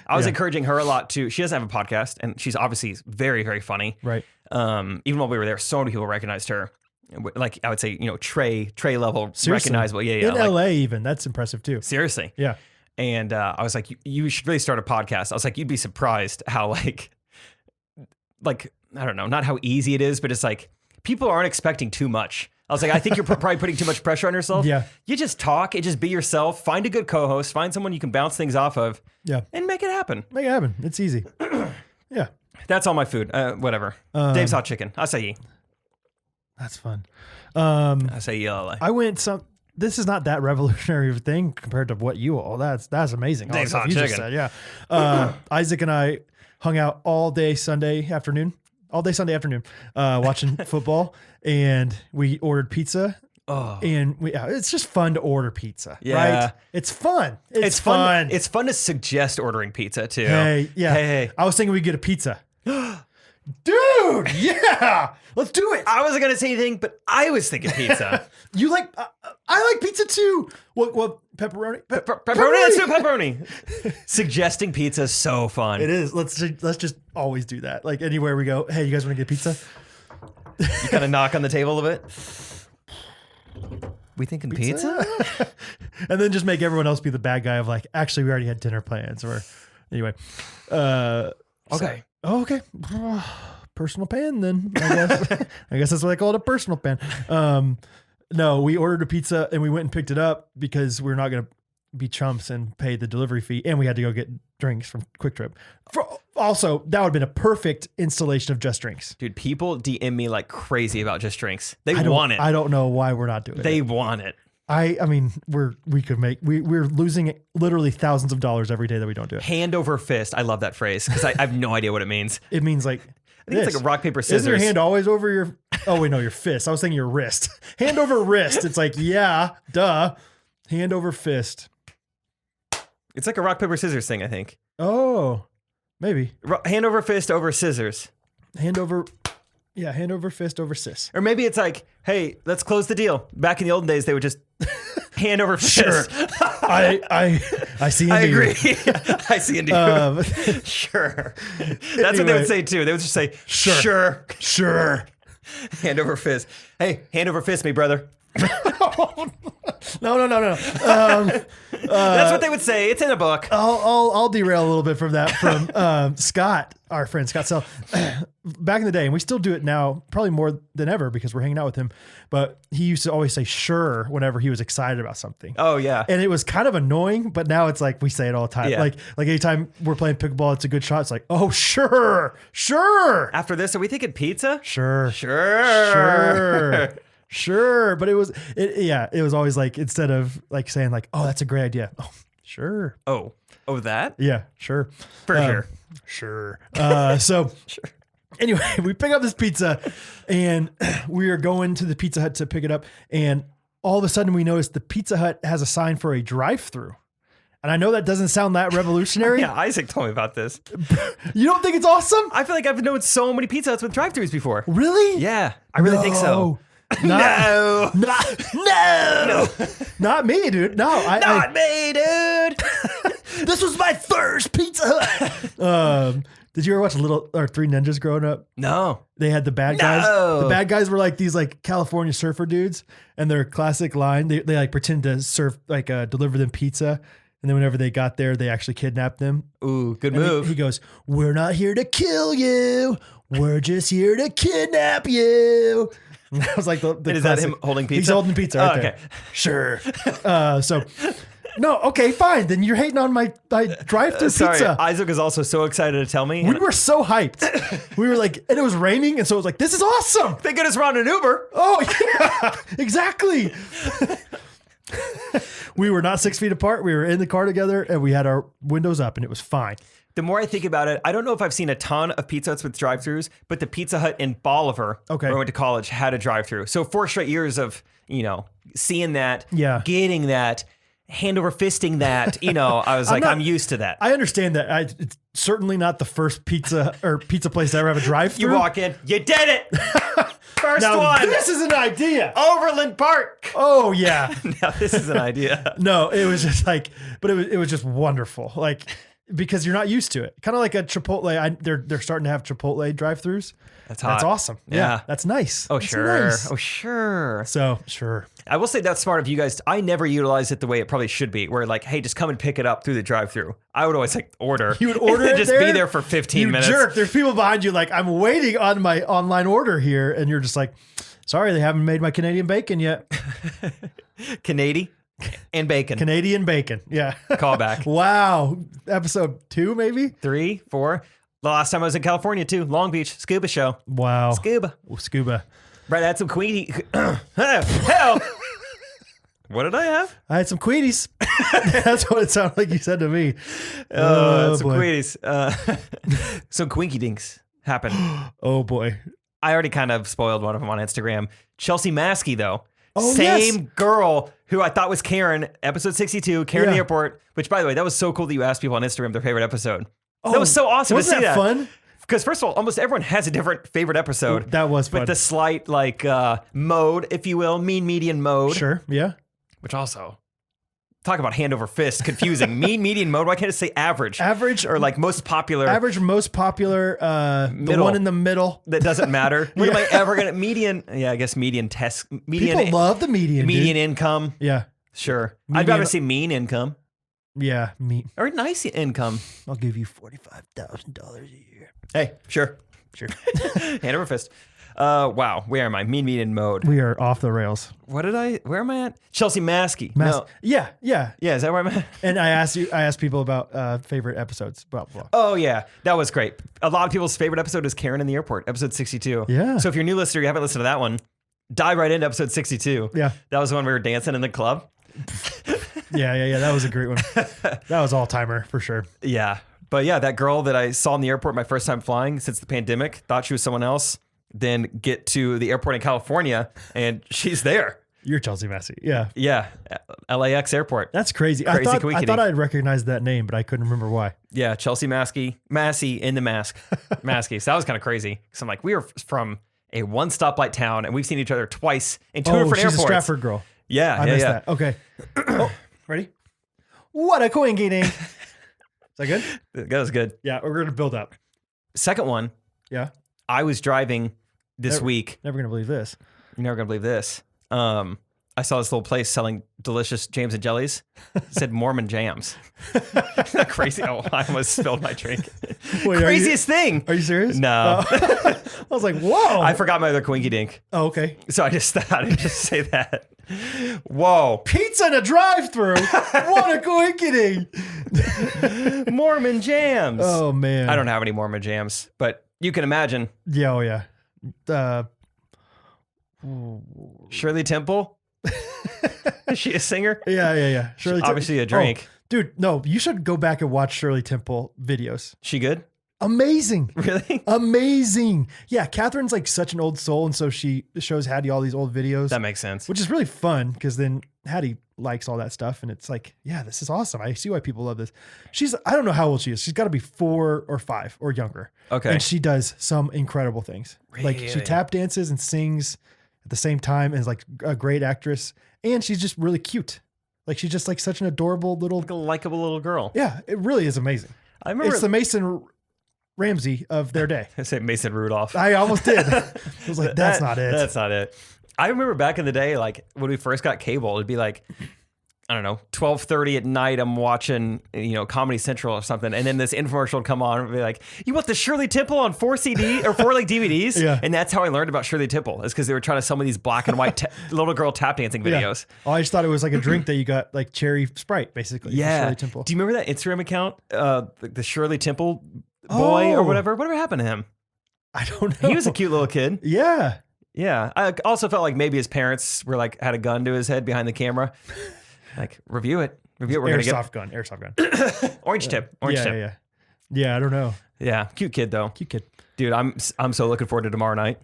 I was encouraging her a lot too. She doesn't have a podcast, and she's obviously very, very funny. Right. Even while we were there, so many people recognized her. Like I would say, Trey level Seriously? recognizable. Yeah. In LA even. That's impressive too. Seriously. Yeah. And I was like, you should really start a podcast. I was like, you'd be surprised how like, I don't know, not how easy it is, but it's like people aren't expecting too much. I was like, I think you're probably putting too much pressure on yourself. Yeah. You just talk and just be yourself. Find a good co-host. Find someone you can bounce things off of. Yeah. And make it happen. Make it happen. It's easy. Yeah. That's all my food. Whatever. Dave's hot chicken. Acai. That's fun. Acai. I went this is not that revolutionary of a thing compared to what you all. That's amazing. Dave's hot you chicken. Just said, yeah. Isaac and I hung out all day Sunday afternoon, watching football, and we ordered pizza. Oh. And it's just fun to order pizza. Yeah. Right? It's fun. It's fun. It's fun to suggest ordering pizza too. Hey. I was thinking we'd get a pizza. Dude, yeah. Let's do it. I wasn't going to say anything, but I was thinking pizza. You like, I like pizza too. What pepperoni? Pepperoni, let's do pepperoni. Suggesting pizza is so fun. It is. Let's just always do that. Like anywhere we go, hey, you guys want to get pizza? You kind of knock on the table a bit. We thinking pizza? And then just make everyone else be the bad guy of like, actually, we already had dinner plans. Or anyway. Okay. Okay. Personal pan then, I guess. I guess that's what I call it, a personal pan. No, we ordered a pizza and we went and picked it up because we're not going to be chumps and pay the delivery fee. And we had to go get drinks from Quick Trip. Also, that would have been a perfect installation of Just Drinks. Dude, people DM me like crazy about Just Drinks. They want it. I don't know why we're not doing it. They want it. I mean, we're losing literally thousands of dollars every day that we don't do it. Hand over fist. I love that phrase because I have no idea what it means. It means like, I think it's like a rock, paper, scissors. Isn't your hand always over your, oh wait, no, your fist. I was thinking your wrist. Hand over wrist. It's like, yeah, duh. Hand over fist. It's like a rock, paper, scissors thing, I think. Oh, maybe. Hand over fist over scissors. Hand over fist over sis. Or maybe it's like, hey, let's close the deal. Back in the olden days, they would just hand over fist. Sure. I see into I agree. you. I see into you. Sure. That's what they would say too. They would just say, sure. Hand over fist. Hey, hand over fist me, brother. No. That's what they would say. It's in a book. I'll derail a little bit from that. From Scott, our friend Scott Sell, back in the day, and we still do it now, probably more than ever because we're hanging out with him. But he used to always say "sure" whenever he was excited about something. Oh yeah, and it was kind of annoying. But now it's like we say it all the time. Yeah. Like anytime we're playing pickleball, it's a good shot. It's like, oh sure. After this, are we thinking pizza? Sure. Sure, but it was always like, instead of like saying like, oh, that's a great idea. Oh, sure. Oh, that? Yeah, sure. For sure. So anyway, we pick up this pizza and we are going to the Pizza Hut to pick it up. And all of a sudden we notice the Pizza Hut has a sign for a drive-thru. And I know that doesn't sound that revolutionary. Yeah, Isaac told me about this. You don't think it's awesome? I feel like I've known so many Pizza Huts with drive-thrus before. Really? Yeah, I really think so. No. Not me, dude. Not me, dude. This was my first Pizza Hut. Did you ever watch Three Ninjas growing up? No. They had the bad guys. The bad guys were like these like California surfer dudes, and their classic line, they like pretend to surf, like deliver them pizza. And then whenever they got there, they actually kidnapped them. Ooh, good move. He goes, "We're not here to kill you. We're just here to kidnap you." And that was like the is that him holding pizza? He's holding pizza right there. Sure. Okay, fine. Then you're hating on my drive-thru pizza. Isaac is also so excited to tell me. We were so hyped. We were like, and it was raining, and so it was like, this is awesome. Thank goodness we're on an Uber. Oh, yeah, exactly. We were not 6 feet apart. We were in the car together, and we had our windows up, and it was fine. The more I think about it, I don't know if I've seen a ton of Pizza Huts with drive-thrus, but the Pizza Hut in Bolivar, where I went to college, had a drive-thru. So 4 straight years of, seeing that, getting that, hand over fisting that, I was I'm used to that. I understand that. It's certainly not the first pizza place to ever have a drive-thru. You walk in, you did it. First now one. This is an idea. Overland Park. Oh yeah. Now this is an idea. No, it was just like, but it was just wonderful. Like, because you're not used to it. Kind of like a Chipotle. They're starting to have Chipotle drive-thrus. That's hot. That's awesome. Yeah. That's nice. Oh, That's sure. nice. Oh, sure. So, sure. I will say that's smart of you guys. I never utilize it the way it probably should be, where like, hey, just come and pick it up through the drive-thru. I would always like order. You would order it just there? be there for 15 minutes. You jerk. There's people behind you like, I'm waiting on my online order here. And you're just like, sorry, they haven't made my Canadian bacon yet. Canadian and bacon. Canadian bacon. Yeah. Callback. Wow. Episode 2, maybe? 3, 4. The last time I was in California too. Long Beach. Scuba show. Wow. Scuba. Ooh, scuba. Right, I had some Queenie. Hell. What did I have? I had some Queenies. That's what it sounded like you said to me. Some Queenies. Some Quinky Dinks happened. Oh boy. I already kind of spoiled one of them on Instagram. Chelsea Maskey, though. Oh, Same girl who I thought was Karen, episode 62, Karen in the airport, which, by the way, that was so cool that you asked people on Instagram their favorite episode. Oh, that was so awesome to see that. Wasn't that fun? Because, first of all, almost everyone has a different favorite episode. That was fun. With the slight, like, mode, if you will, mean median mode. Sure, yeah. Which also, talk about hand over fist, confusing. Mean median mode, why can't it say average? Average. Or, like, most popular. Average, most popular, the Middle. one in the middle. That doesn't matter. When am I ever going to, median, yeah, I guess median test. Median, People love the median, median dude. income. Yeah. Sure. Median- I'd rather see mean income. Yeah, Or nice income. I'll give you $45,000 a year. Hey, sure. Hand over fist. Wow. Where am I? Mean median mode. We are off the rails. Where am I at? Chelsea Maskey. No. Yeah. Yeah, is that where I'm at? And I asked people about favorite episodes. Blah, blah. Oh, yeah. That was great. A lot of people's favorite episode is Karen in the Airport, episode 62. Yeah. So if you're a new listener, you haven't listened to that one, dive right into episode 62. Yeah. That was the one we were dancing in the club. Yeah. That was a great one. That was all timer for sure. Yeah. But yeah, that girl that I saw in the airport my first time flying since the pandemic, thought she was someone else, then get to the airport in California and she's there. You're Chelsea Massey. Yeah. Yeah. LAX airport. That's crazy. Crazy I quinky thought dink. I'd recognized that name, but I couldn't remember why. Yeah. Chelsea Maskey in the mask. Maskey. So that was kind of crazy. So I'm like, we are from a one stoplight town and we've seen each other twice in two different she's airports. a Stratford girl. Yeah. I missed that. Okay. Oh, ready? What a quinky dink. Is that good? That was good. Yeah, we're going to build up. Second one. Yeah. I was driving this week. Never going to believe this. You're never going to believe this. I saw this little place selling delicious jams and jellies. It said Mormon jams. Isn't that crazy? Oh, I almost spilled my drink. Wait, Craziest thing. Are you serious? No. I was like, whoa. I forgot my other quinky dink. Oh, okay. So I just thought I'd just say that. Whoa. Pizza in a drive-thru. What a quinky dink. Mormon jams. Oh, man. I don't have any Mormon jams, but you can imagine. Yeah, oh, yeah. Shirley Temple. Is she a singer? Yeah. Shirley Obviously a drink. Oh, dude, no, you should go back and watch Shirley Temple videos. She good? Amazing. Really? Amazing. Yeah, Catherine's like such an old soul, and so she shows Hattie all these old videos. That makes sense. Which is really fun because then Hattie likes all that stuff, and it's like, yeah, this is awesome. I see why people love this. I don't know how old she is. She's got to be 4 or 5 or younger. Okay. And she does some incredible things. Like she Really? tap dances and sings at the same time and is like a great actress. And she's just really cute. Like she's just like such an adorable little, Like a likable little girl. yeah, it really is amazing. I remember It's the Mason Ramsey of their day. I said Mason Rudolph. I almost did. I was like, that's not it. That's not it. I remember back in the day, like when we first got cable, it'd be like, I don't know, 12:30 at night. I'm watching, Comedy Central or something, and then this infomercial would come on and be like, "You want the Shirley Temple on 4 CD or 4 like DVDs?" Yeah. And that's how I learned about Shirley Temple. Is because they were trying to sell me these black and white little girl tap dancing videos. Oh, I just thought it was like a drink that you got, like cherry Sprite, basically. from Yeah. Shirley Temple. Do you remember that Instagram account, the Shirley Temple boy or Oh. whatever? Whatever happened to him? I don't know. He was a cute little kid. Yeah. Yeah. I also felt like maybe his parents were like, had a gun to his head behind the camera. Like, review it. We're going to Airsoft gun. Orange tip. Orange tip. Yeah, I don't know. Yeah. Cute kid, though. Cute kid. Dude, I'm so looking forward to tomorrow night.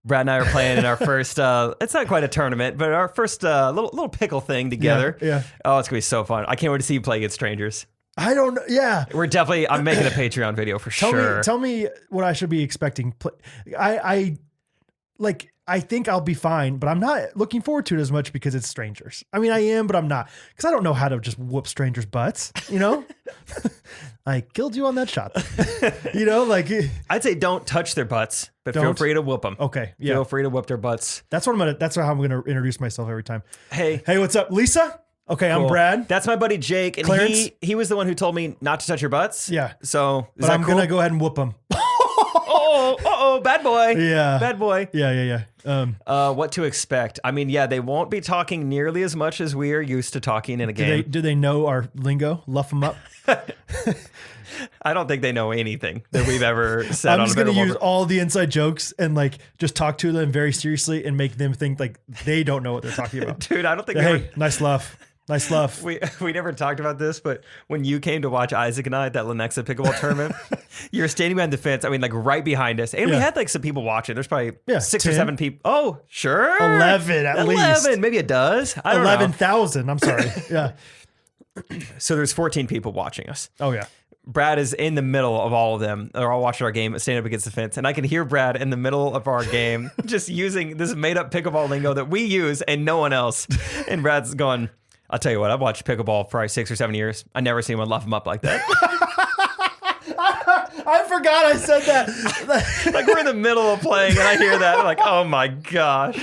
Brad and I are playing in our first, it's not quite a tournament, but our first little pickle thing together. Yeah. Oh, it's going to be so fun. I can't wait to see you play against strangers. I don't know. Yeah. I'm making a Patreon video for sure. Tell me what I should be expecting. I like I think I'll be fine, but I'm not looking forward to it as much because it's strangers. I mean, I am, but I'm not, because I don't know how to just whoop strangers' butts, you know? I killed you on that shot. You know, like I'd say don't touch their butts, but feel free to whoop them. Okay. Yeah. Feel free to whoop their butts. That's how I'm going to introduce myself every time. Hey, what's up, Lisa? Okay, cool. I'm Brad. That's my buddy Jake, and Clarence? he was the one who told me not to touch your butts. Yeah. So, but I'm going to go ahead and whoop them. Bad boy. Yeah. Bad boy. Yeah. What to expect? I mean, yeah, they won't be talking nearly as much as we are used to talking in a game. Do they know our lingo? Luff them up? I don't think they know anything that we've ever said. I'm just going to use all the inside jokes and like just talk to them very seriously and make them think like they don't know what they're talking about. Dude, I don't think. Hey, nice luff. Nice luff. We never talked about this, but when you came to watch Isaac and I at that Lenexa pickleball tournament, you were standing behind the fence. I mean, like right behind us, and we had like some people watching. There's probably 6 or 7 people. Oh, sure, 11 at least. 11, maybe it does. I don't know. 11,000. I'm sorry. Yeah. So there's 14 people watching us. Oh yeah. Brad is in the middle of all of them. They're all watching our game, standing up against the fence. And I can hear Brad in the middle of our game just using this made up pickleball lingo that we use and no one else. And Brad's going, I'll tell you what, I've watched pickleball for probably 6 or 7 years. I never seen anyone luff them up like that. I forgot I said that. Like we're in the middle of playing and I hear that. I'm like, oh my gosh.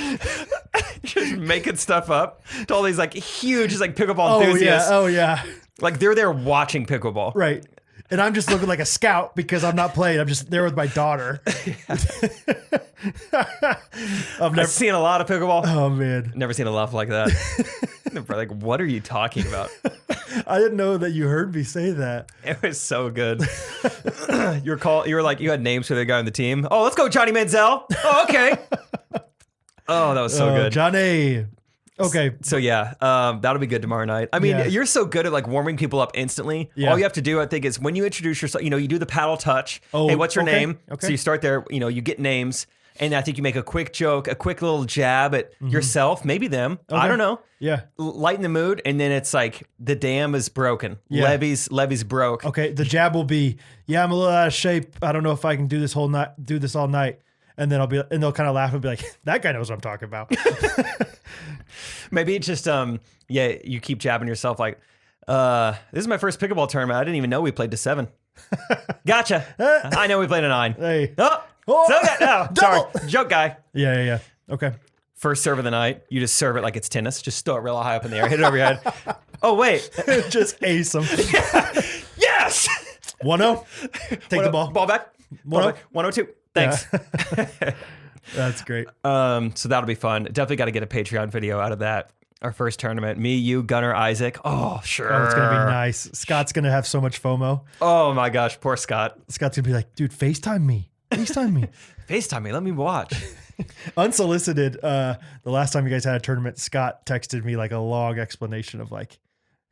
Just making stuff up to all these like huge, just like pickleball enthusiasts. Oh yeah. Like they're there watching pickleball. Right. And I'm just looking like a scout because I'm not playing. I'm just there with my daughter. I've never seen a lot of pickleball. Oh man. Never seen a luff like that. Like, what are you talking about? I didn't know that you heard me say that. It was so good. You were like, you had names for the guy on the team. Oh, let's go, Johnny Manziel. Oh, okay. Oh, that was so good. Johnny. Okay. So yeah, that'll be good tomorrow night. I mean, you're so good at like warming people up instantly. Yeah. All you have to do, I think, is when you introduce yourself, you do the paddle touch. Oh, hey, what's your name? Okay. So you start there, you get names. And I think you make a quick joke, a quick little jab at yourself, maybe them. Okay. I don't know. Yeah. Lighten the mood. And then it's like, the dam is broken. Yeah. Levee's broke. Okay. The jab will be, I'm a little out of shape. I don't know if I can do this all night. And then they'll kind of laugh and be like, that guy knows what I'm talking about. Maybe it's just, you keep jabbing yourself like, this is my first pickleball tournament. I didn't even know we played to 7. Gotcha. I know we played a 9. Hey. Sorry. Joke guy. Yeah. Okay. First serve of the night. You just serve it like it's tennis. Just throw it real high up in the air. Hit it over your head. Oh, wait. Just ace them. Yes. 1-0. Take the ball. Ball back. 102. Thanks. Yeah. That's great. So that'll be fun. Definitely got to get a Patreon video out of that. Our first tournament. Me, you, Gunnar, Isaac. Oh, sure. Oh, it's going to be nice. Scott's going to have so much FOMO. Oh, my gosh. Poor Scott. Scott's going to be like, dude, FaceTime me. FaceTime me. FaceTime me. Let me watch. Unsolicited. The last time you guys had a tournament, Scott texted me like a long explanation of like,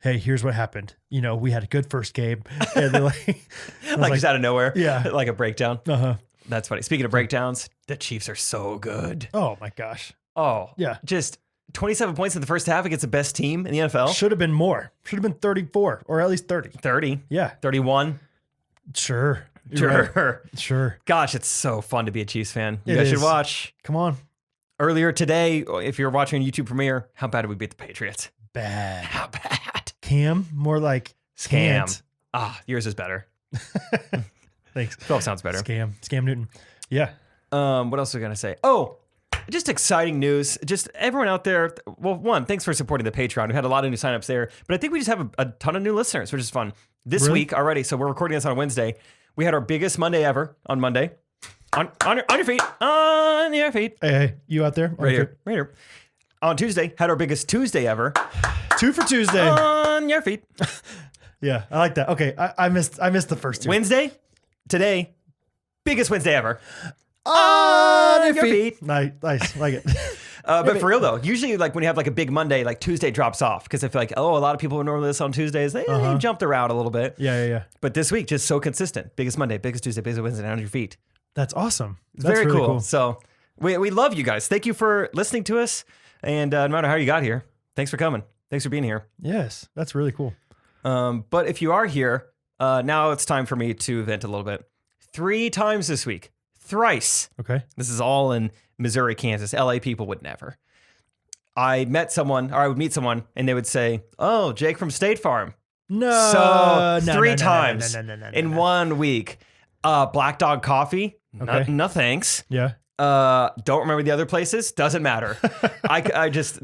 hey, here's what happened. We had a good first game. And they're like just out of nowhere. Yeah. Like a breakdown. Uh-huh. That's funny. Speaking of breakdowns, the Chiefs are so good. Oh my gosh. Oh. Yeah. Just 27 points in the first half against the best team in the NFL. Should have been more. Should have been 34 or at least 30. 30. Yeah. 31. Sure. Sure. Right. Sure. Gosh, it's so fun to be a Chiefs fan. You guys should watch. Come on. Earlier today, if you're watching YouTube premiere, how bad did we beat the Patriots? Bad. How bad? Cam? More like Scam. Yours is better. Thanks. 12 sounds better. Scam Newton. Yeah. What else are we going to say? Oh, just exciting news. Just everyone out there. Well, one, thanks for supporting the Patreon. We had a lot of new signups there, but I think we just have a ton of new listeners, which is fun. This week already, so we're recording this on Wednesday. We had our biggest Monday ever on Monday. On your feet. On your feet. Hey, you out there? Right here. On Tuesday, had our biggest Tuesday ever. 2 for Tuesday. On your feet. Yeah, I like that. Okay, I missed the first 2. Wednesday, today, biggest Wednesday ever. On your feet. Nice, like it. But for real though, usually like when you have like a big Monday, like Tuesday drops off because I feel like, a lot of people who normally listen on Tuesdays, they jumped around a little bit. Yeah. But this week, just so consistent. Biggest Monday, biggest Tuesday, biggest Wednesday, on your feet. That's awesome. It's very really cool. So we love you guys. Thank you for listening to us. And no matter how you got here, thanks for coming. Thanks for being here. Yes, that's really cool. But if you are here, now it's time for me to vent a little bit. 3 times this week. thrice. Okay. This is all in Missouri, Kansas. LA people would never. I would meet someone, and they would say, "Oh, Jake from State Farm." No. So 3 times in 1 week. Black Dog Coffee. Okay. No thanks. Yeah. Don't remember the other places. Doesn't matter. I just,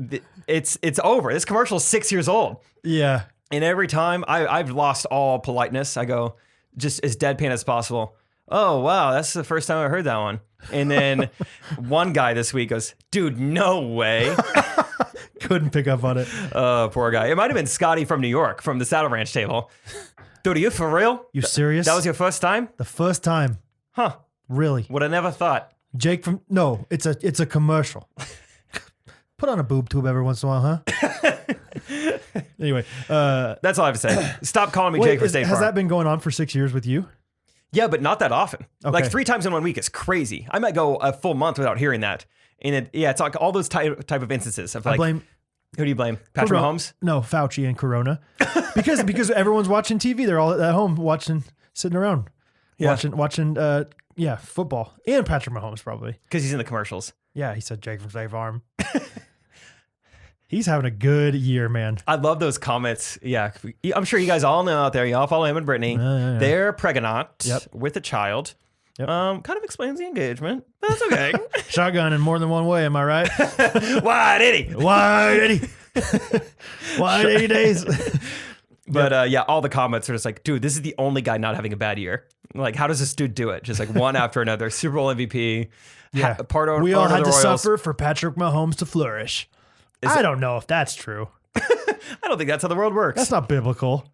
it's over. This commercial is 6 years old. Yeah. And every time I've lost all politeness, I go just as deadpan as possible. Oh, wow. That's the first time I heard that one. And then one guy this week goes, dude, no way. Couldn't pick up on it. Poor guy. It might have been Scotty from New York from the Saddle Ranch table. Dude, are you for real? You serious? That was your first time? The first time. Huh. Really? Would have never thought. Jake from no, it's a commercial. Put on a boob tube every once in a while, huh? Anyway, that's all I have to say. Stop calling me Jake from State Farm. Has that been going on for 6 years with you? Yeah, but not that often. Okay. Like 3 times in 1 week is crazy. I might go a full month without hearing that. And it's like all those type of instances of like. I blame. Who do you blame? Patrick Mahomes? No, Fauci and Corona. because everyone's watching TV. They're all at home sitting around, watching football. And Patrick Mahomes probably. Because he's in the commercials. Yeah, he said Jake from State Farm. He's having a good year, man. I love those comments. Yeah, I'm sure you guys all know out there. Y'all follow him and Brittany. Yeah. They're pregnant with a child. Yep. Kind of explains the engagement. But that's okay. Shotgun in more than one way, am I right? Why did he? Why did he? Why 80 days? But all the comments are just like, dude, this is the only guy not having a bad year. Like, how does this dude do it? Just like one after another. Super Bowl MVP. Yeah. We all had to suffer for Patrick Mahomes to flourish. I don't know if that's true. I don't think that's how the world works. That's not biblical.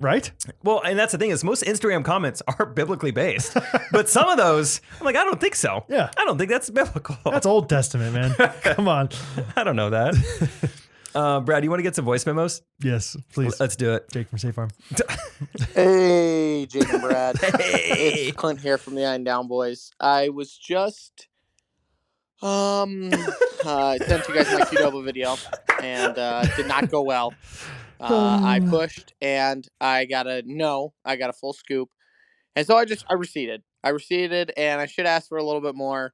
Right? Well, and that's the thing is most Instagram comments are biblically based. But some of those, I'm like, I don't think so. Yeah. I don't think that's biblical. That's Old Testament, man. Come on. I don't know that. Brad, you want to get some voice memos? Yes, please. Let's do it. Jake from State Farm. Hey, Jake and Brad. Hey. It's Clint here from the Iron Down Boys. I was just sent you guys my Qdoba video, and did not go well. I pushed, and I got a full scoop, and so I receded. And I should ask for a little bit more.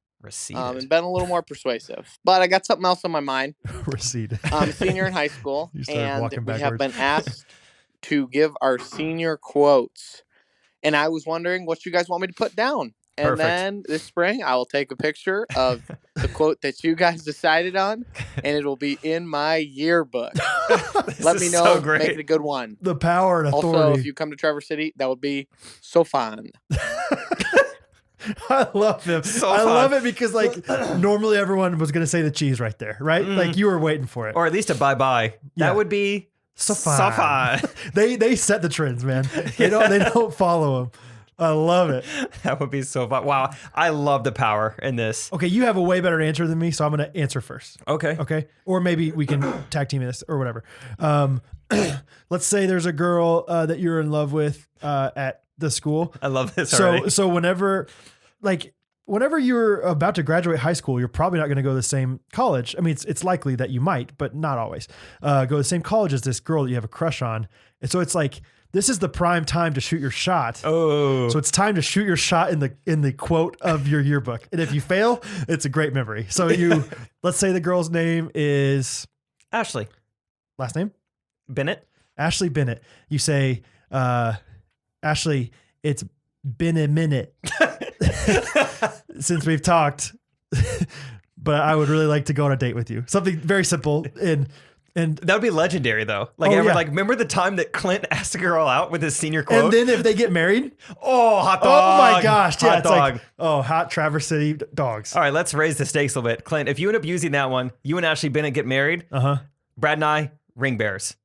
And been a little more persuasive. But I got something else on my mind. Receded. I'm a senior in high school, and we have backwards. been asked to give our senior quotes. And I was wondering what you guys want me to put down. And Perfect. then this spring, I will take a picture of the quote that you guys decided on, and it will be in my yearbook. Let me know. So great. Make it a good one. The power and authority. Also, if you come to Traverse City, that would be so fun. I love him. I love it because like normally everyone was going to say the cheese right there, right? Like you were waiting for it. Or at least a bye-bye. Yeah. That would be So fine. fun. They set the trends, man. They don't follow them. I love it. That would be so fun. Wow. I love the power in this. Okay, you have a way better answer than me, so I'm going to answer first. Okay. Okay. Or maybe we can tag team this or whatever. Let's say there's a girl that you're in love with at the school. I love this already. So whenever you're about to graduate high school, you're probably not going to go to the same college. I mean, it's likely that you might, but not always. Go to the same college as this girl that you have a crush on. And so it's like, this is the prime time to shoot your shot. Oh. So it's time to shoot your shot in the quote of your yearbook. And if you fail, it's a great memory. So let's say the girl's name is Ashley. Last name? Bennett. Ashley Bennett. You say, Ashley, it's been a minute since we've talked, but I would really like to go on a date with you. Something very simple and That would be legendary though. Like, remember the time that Clint asked a girl out with his senior quote? and then if they get married, hot dog. oh my gosh, yeah, Hot it's dog. like, hot Traverse City dogs. All right, let's raise the stakes a little bit. Clint, if you end up using that one, you and Ashley Bennett get married. Brad and I, ring bears.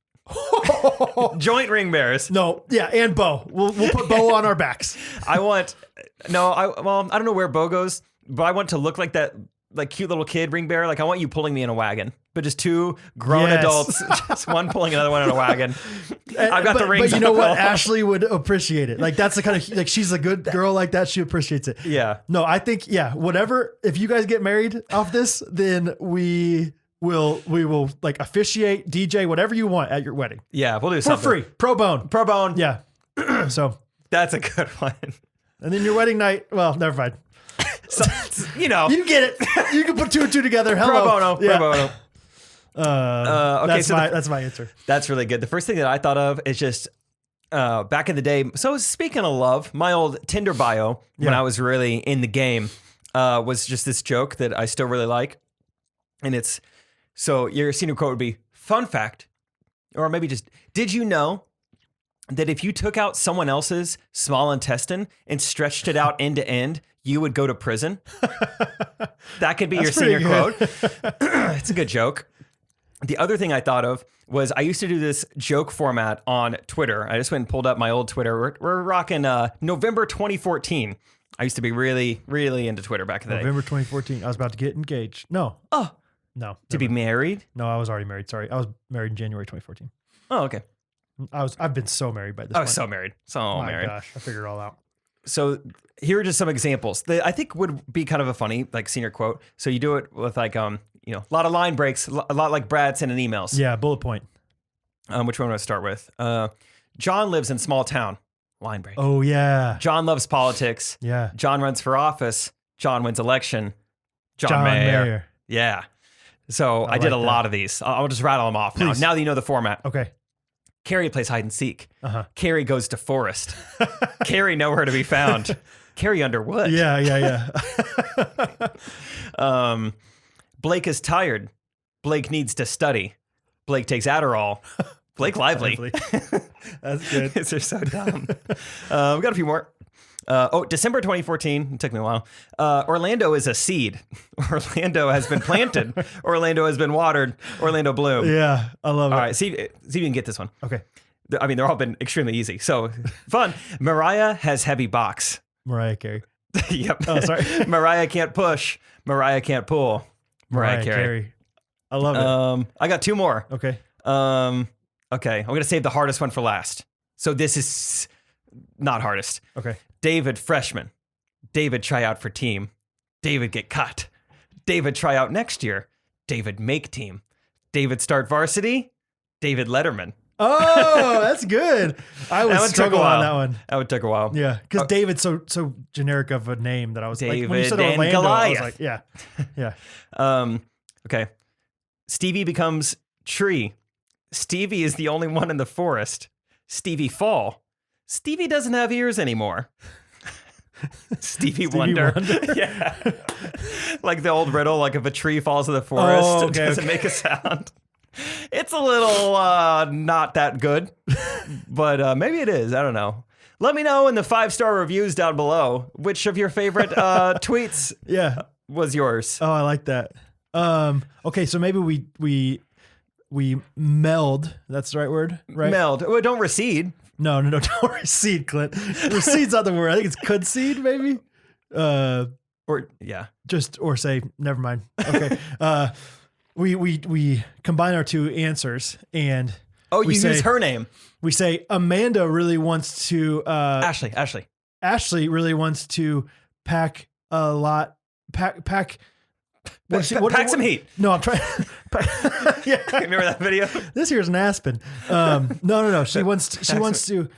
Joint ring bears. No, yeah, and Bo. We'll put Bo on our backs. I don't know where Bo goes, but I want to look like that like cute little kid ring bear. Like I want you pulling me in a wagon, but just two grown adults, just one pulling another one in a wagon. I've got the rings. But you know what? Ashley would appreciate it. Like that's the kind of like she's a good girl like that. She appreciates it. Yeah. No, I think whatever. If you guys get married off this, then we will like officiate, DJ, whatever you want at your wedding. Yeah, we'll do For something. free. Pro bone. Yeah. So That's a good one. and then your wedding night, well, never mind. So, you know. You get it. You can put 2 and 2 together. Hello. Pro bono. Yeah. Pro bono. Okay, that's my answer. That's really good. The first thing that I thought of is just back in the day. So speaking of love, my old Tinder bio when I was really in the game was just this joke that I still really like. And it's, so your senior quote would be, fun fact, or maybe just, did you know that if you took out someone else's small intestine and stretched it out end to end, you would go to prison? That could be your senior quote. It's a good joke. The other thing I thought of was I used to do this joke format on Twitter. I just went and pulled up my old Twitter. We're rocking November 2014. I used to be really, really into Twitter back in the day. November 2014. I was about to get engaged. No. Oh. No. To be married? No, I was already married. Sorry. I was married in January 2014. Oh, okay. I've been so married by this point. I was so married. So My married. gosh. I figured it all out. So here are just some examples that I think would be kind of a funny, like, senior quote. So you do it with like, a lot of line breaks, a lot like Brad sending emails. Yeah. Bullet point. Which one do I start with? John lives in small town. Line break. Oh, yeah. John loves politics. Yeah. John runs for office. John wins election. John Mayer. Mayer. Yeah. So I did a lot of these. I'll just rattle them off now. Please. Now that you know the format. Okay. Carrie plays hide and seek. Uh-huh. Carrie goes to forest. Carrie nowhere to be found. Carrie Underwood. Yeah. Blake is tired. Blake needs to study. Blake takes Adderall. Blake Lively. That's good. These are so dumb. We've got a few more. December 2014. It took me a while. Orlando is a seed. Orlando has been planted. Orlando has been watered. Orlando bloom. Yeah. I love it. All right. See if you can get this one. Okay. I mean, they're all been extremely easy. So fun. Mariah has heavy box. Mariah Carey. Yep. Oh, sorry. Mariah can't push. Mariah can't pull. Mariah Carey. I love it. I got 2 more. Okay. Okay. I'm going to save the hardest one for last. So this is not hardest. Okay. David freshman. David try out for team. David get cut. David try out next year. David make team. David start varsity. David Letterman. Oh, that's good. I would struggle on that one. That would take a while. Yeah, because David's so generic of a name that I was like, when you said David and Orlando, I was Goliath. like, yeah. Okay. Stevie becomes tree. Stevie is the only one in the forest. Stevie fall. Stevie doesn't have ears anymore. Stevie Wonder. Yeah. Like the old riddle, like if a tree falls in the forest, it doesn't make a sound. It's a little not that good, but maybe it is. I don't know. Let me know in the 5-star reviews down below which of your favorite tweets was yours. Oh, I like that. Okay, so maybe we meld. That's the right word, right? Meld. Well, don't recede. No, don't recede, Clint. Recede's not the word. I think it's concede, maybe. Or say never mind. Okay. We combine our 2 answers and you use her name. We say Amanda really wants to Ashley. Ashley really wants to pack a lot. Pack some heat. No, I'm trying. Yeah. Remember that video? This here's an aspen. No. She wants to.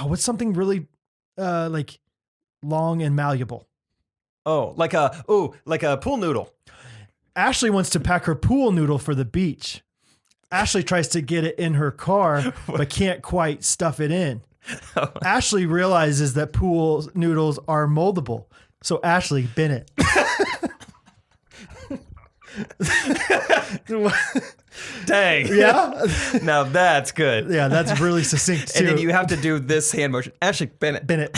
What's something really like long and malleable? Oh, like a pool noodle. Ashley wants to pack her pool noodle for the beach. Ashley tries to get it in her car, but can't quite stuff it in. Ashley realizes that pool noodles are moldable. So Ashley, bin it. Dang. Yeah. Now that's good. Yeah, that's really succinct too. And then you have to do this hand motion. Ashley, bin it. Bin it.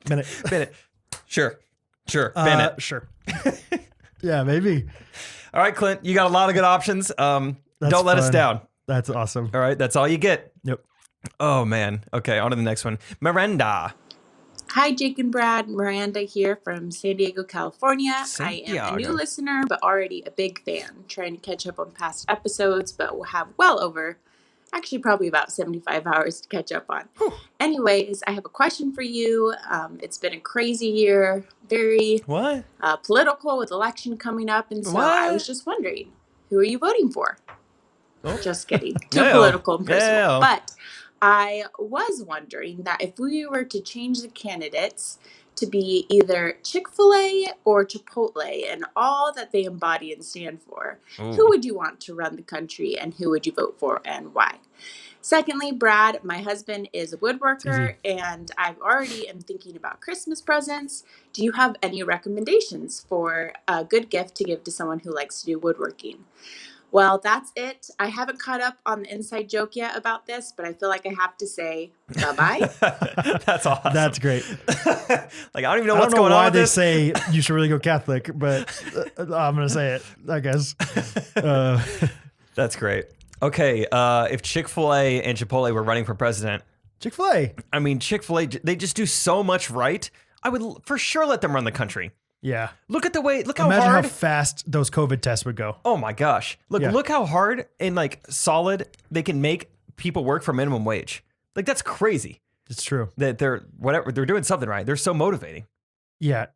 Bin it. Bin it. Sure. Bin it. Sure. Yeah, maybe. All right, Clint, you got a lot of good options. Don't let us down. That's awesome. All right, that's all you get. Yep. Oh, man. Okay, on to the next one. Miranda. Hi, Jake and Brad. Miranda here from San Diego, California. I am a new listener, but already a big fan. Trying to catch up on past episodes, but will have well over, actually probably about 75 hours to catch up on. Whew. Anyways, I have a question for you. It's been a crazy year, very political with election coming up. And so I was just wondering, who are you voting for? Oh. Just kidding. Too political and personal. But I was wondering that if we were to change the candidates to be either Chick-fil-A or Chipotle and all that they embody and stand for, who would you want to run the country and who would you vote for and why? Secondly, Brad, my husband is a woodworker and I've already am thinking about Christmas presents. Do you have any recommendations for a good gift to give to someone who likes to do woodworking? Well, that's it. I haven't caught up on the inside joke yet about this, but I feel like I have to say bye-bye. That's awesome. That's great. Like, I don't even know what's I don't going know on why with they this. say you should really go Catholic, but I'm going to say it, I guess. That's great. Okay, if Chick-fil-A and Chipotle were running for president, Chick-fil-A. I mean, Chick-fil-A, they just do so much right. I would for sure let them run the country. Yeah. Look how Imagine hard. how fast those COVID tests would go. Oh my gosh. Look how hard and like solid they can make people work for minimum wage. Like, that's crazy. It's true. That they're doing something right. They're so motivating. Yeah.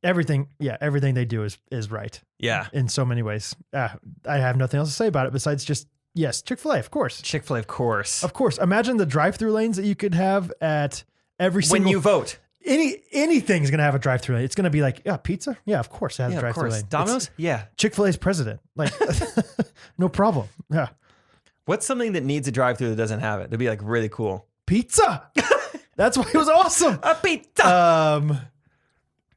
Everything they do is right. Yeah. In so many ways. I have nothing else to say about it besides just, yes, Chick-fil-A, of course. Chick-fil-A, of course. Of course. Imagine the drive-through lanes that you could have at every single... When you vote. Anything's going to have a drive-through lane. It's going to be like, yeah, pizza? Yeah, of course it has a drive-through lane. Domino's? Yeah. Chick-fil-A's president. Like, no problem. Yeah. What's something that needs a drive-through that doesn't have it? That'd be like really cool. Pizza. That's why it was awesome. A pizza.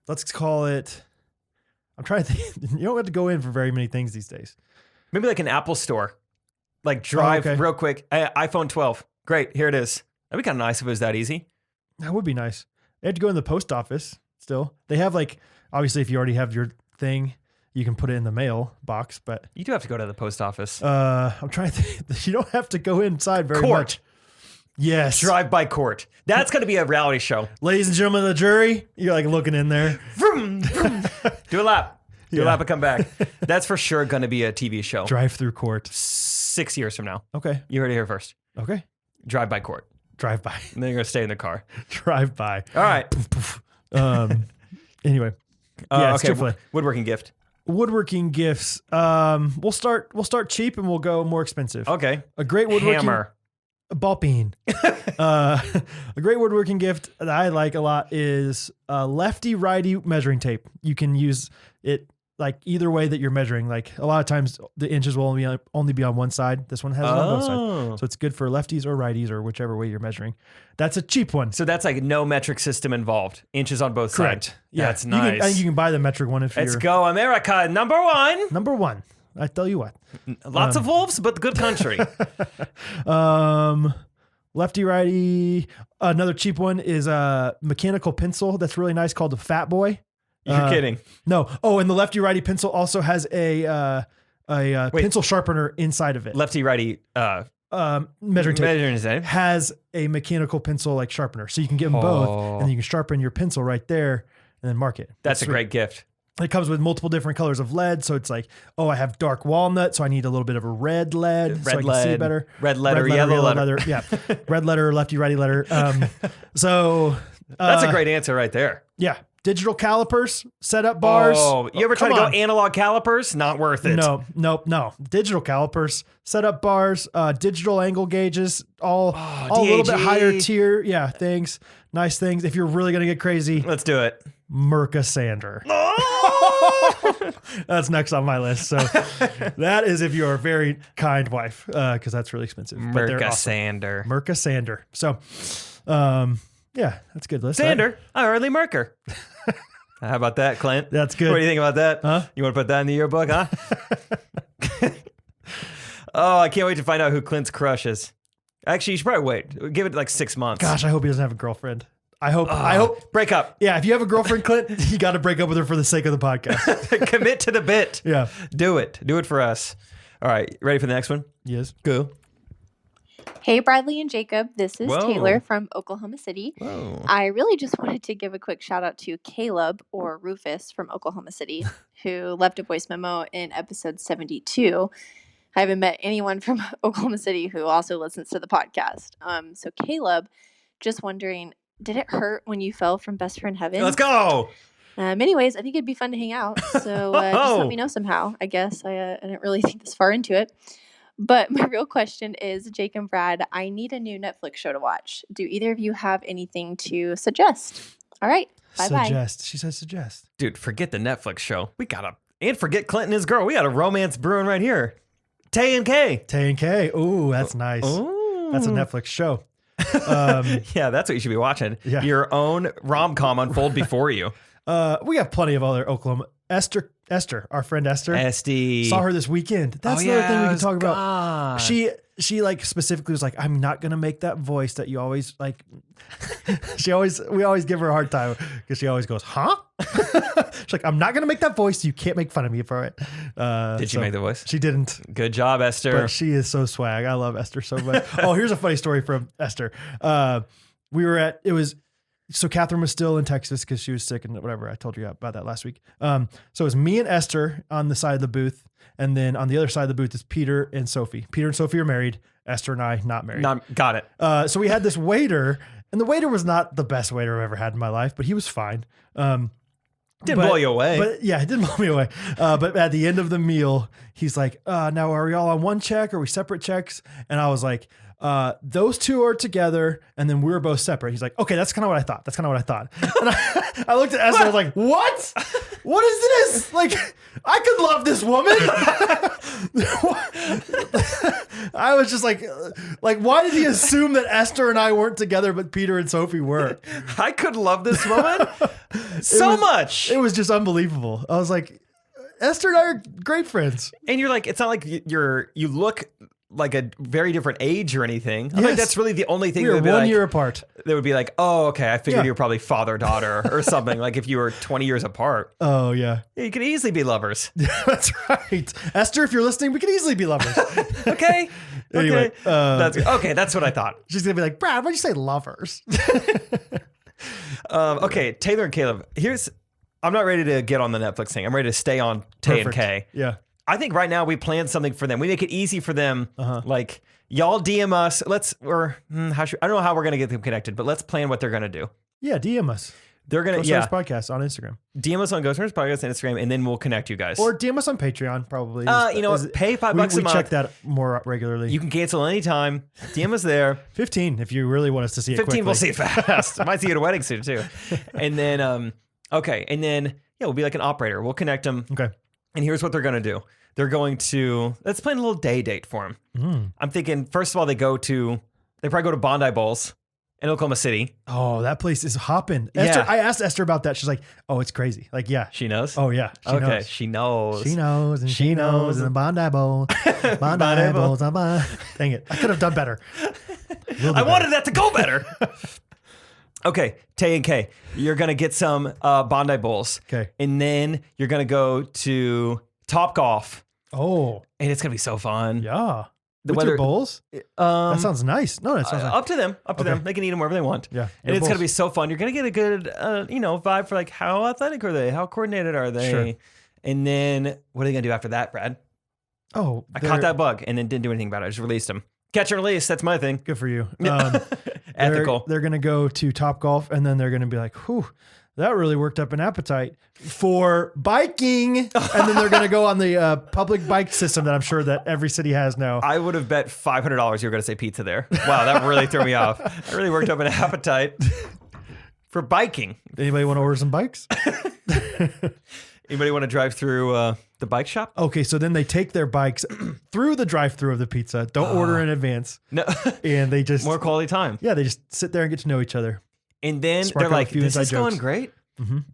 Let's call it... I'm trying to think. You don't have to go in for very many things these days. Maybe like an Apple store. Like drive real quick. iPhone 12. Great. Here it is. That'd be kind of nice if it was that easy. That would be nice. They have to go in the post office still. They have like, obviously if you already have your thing, you can put it in the mail box, but... You do have to go to the post office. I'm trying to think. You don't have to go inside very much. Yes. Drive-by court. That's going to be a reality show. Ladies and gentlemen of the jury, you're like looking in there. Vroom, vroom. Do a lap. Do a lap and come back. That's for sure going to be a TV show. Drive-through court. 6 years from now. Okay. You heard it here first. Okay. Drive-by court. Drive-by. And then you're going to stay in the car. Drive-by. All right. Anyway. Yeah, okay. Woodworking gift. Woodworking gifts. We'll start cheap and we'll go more expensive. Okay. A great woodworking hammer. A ball peen. A great woodworking gift that I like a lot is lefty-righty measuring tape. You can use it like either way that you're measuring. Like a lot of times the inches will only be on one side. This one has it on both sides. So it's good for lefties or righties or whichever way you're measuring. That's a cheap one. So that's like no metric system involved. Inches on both Correct. sides. Yeah. That's nice. You can buy the metric one if Let's you're... go, America. Number one. Number one. I tell you what. Lots of wolves, but good country. Lefty righty. Another cheap one is a mechanical pencil that's really nice called the Fat Boy. You're kidding. No. Oh, and the lefty righty pencil also has a pencil sharpener inside of it. Lefty righty Measuring tape tape has a mechanical pencil like sharpener, so you can get them both, and then you can sharpen your pencil right there and then mark it. That's a great gift. It comes with multiple different colors of lead. So it's like, oh, I have dark walnut, so I need a little bit of a red lead so I can see better. Red letter, yellow letter. Yeah. Red letter, lefty, righty letter. So that's a great answer right there. Yeah. Digital calipers, setup bars. Oh, you ever try to go analog calipers? Not worth it. No. Digital calipers, setup bars, digital angle gauges, all a little bit higher tier. Yeah, things. Nice things. If you're really going to get crazy. Let's do it. Merca sander. That's next on my list. So that is if you're a very kind wife, because that's really expensive. Merca sander. Merca sander. So, yeah, that's a good list. Sander, early Merker. How about that, Clint? That's good. What do you think about that? Huh? You want to put that in the yearbook, huh? Oh, I can't wait to find out who Clint's crush is. Actually, you should probably wait. Give it like 6 months. Gosh, I hope he doesn't have a girlfriend. I hope. Break up. Yeah, if you have a girlfriend, Clint, you got to break up with her for the sake of the podcast. Commit to the bit. Yeah. Do it. Do it for us. All right. Ready for the next one? Yes. Go. Hey, Bradley and Jacob. This is Whoa. Taylor from Oklahoma City. Whoa. I really just wanted to give a quick shout out to Caleb, or Rufus, from Oklahoma City, who left a voice memo in episode 72. I haven't met anyone from Oklahoma City who also listens to the podcast. So Caleb, just wondering, did it hurt when you fell from Best Friend Heaven? Let's go. Anyways, I think it'd be fun to hang out. So just let me know somehow. I guess I didn't really think this far into it. But my real question is, Jake and Brad, I need a new Netflix show to watch. Do either of you have anything to suggest? All right. Bye-bye. Suggest. She says suggest. Dude, forget the Netflix show. And forget Clint and his girl. We got a romance brewing right here. Tay and Kay. Tay and Kay. Ooh, that's nice. Ooh. That's a Netflix show. Yeah, that's what you should be watching. Yeah. Your own rom-com unfold before you. We have plenty of other Oklahoma. Esther, our friend Esther. SD. Saw her this weekend. That's another thing we can talk about. God. She like specifically was like, I'm not gonna make that voice that you always like. we always give her a hard time because she always goes, huh? She's like, I'm not gonna make that voice. So you can't make fun of me for it. Did she make the voice? She didn't. Good job, Esther. But she is so swag. I love Esther so much. Oh, here's a funny story from Esther. So Catherine was still in Texas because she was sick and whatever. I told you about that last week. So it was me and Esther on the side of the booth. And then on the other side of the booth is Peter and Sophie. Peter and Sophie are married. Esther and I not married. Got it. So we had this waiter, and the waiter was not the best waiter I've ever had in my life, but he was fine. Didn't blow you away. But yeah, it didn't blow me away. But at the end of the meal, he's like, now are we all on one check? Or are we separate checks? And I was like, those two are together, and then we're both separate. He's like, okay, that's kind of what I thought. And I looked at Esther, I was like, what? What is this? Like, I could love this woman. I was just like, why did he assume that Esther and I weren't together, but Peter and Sophie were? I could love this woman so much. It was just unbelievable. I was like, Esther and I are great friends. And you're like, it's not like you look like a very different age or anything. I think that's really the only thing we were that would be 1 like, year apart. That would be like, oh, okay, I figured Yeah. you were probably father-daughter or something. Like if you were 20 years apart. Oh, yeah. You could easily be lovers. That's right. Esther, if you're listening, we could easily be lovers. Okay. Anyway, Okay. That's what I thought. She's going to be like, Brad, why'd you say lovers? Okay, Taylor and Caleb. I'm not ready to get on the Netflix thing. I'm ready to stay on Tay and Kay. Yeah. I think right now we plan something for them. We make it easy for them. Like y'all DM us. I don't know how we're gonna get them connected, but let's plan what they're gonna do. Yeah, DM us. They're gonna Ghostrunners Podcast on Instagram. DM us on Ghostrunners Podcast on Instagram, and then we'll connect you guys. Or DM us on Patreon, probably. Pay $5 a month. We check that more regularly. You can cancel anytime. DM us there. 15 if you really want us to see it 15 quickly. we'll see it fast. Might see you at a wedding soon too. And then we'll be like an operator. We'll connect them. Okay. And here's what they're gonna do. They're going to let's plan a little day date for them. I'm thinking first of all they probably go to Bondi Bowls in Oklahoma City. Oh, that place is hopping. Yeah. Esther, I asked Esther about that. She's like, "Oh, it's crazy." Like, yeah, She knows. Oh yeah, she knows. She knows. She knows, and she knows, and Bondi Bowl, Bondi Bowls. Dang it, I could have done better. I wanted that to go better. Okay, Tay and Kay, you're gonna get some Bondi Bowls. Okay, and then you're gonna go to Top Golf. Oh, and it's gonna be so fun. Yeah. The With weather your bowls? That sounds nice. No, that sounds nice. Up to them. They can eat them wherever they want. Yeah. And it's gonna be so fun. You're gonna get a good, vibe for like how athletic are they? How coordinated are they? Sure. And then what are they gonna do after that, Brad? Oh, I caught that bug and then didn't do anything about it. I just released them. Catch and release. That's my thing. Good for you. Ethical. They're gonna go to Top Golf, and then they're gonna be like, "Whew, that really worked up an appetite for biking." And then they're gonna go on the public bike system that I'm sure that every city has now. I would have bet $500 you were gonna say pizza there. Wow, that really threw me off. I really worked up an appetite for biking. Anybody want to order some bikes? Anybody want to drive through the bike shop? Okay, so then they take their bikes through the drive-thru of the pizza. Don't order in advance. No, and they just more quality time. Yeah, they just sit there and get to know each other. And then Spark they're out a like, few "This inside is going jokes. great.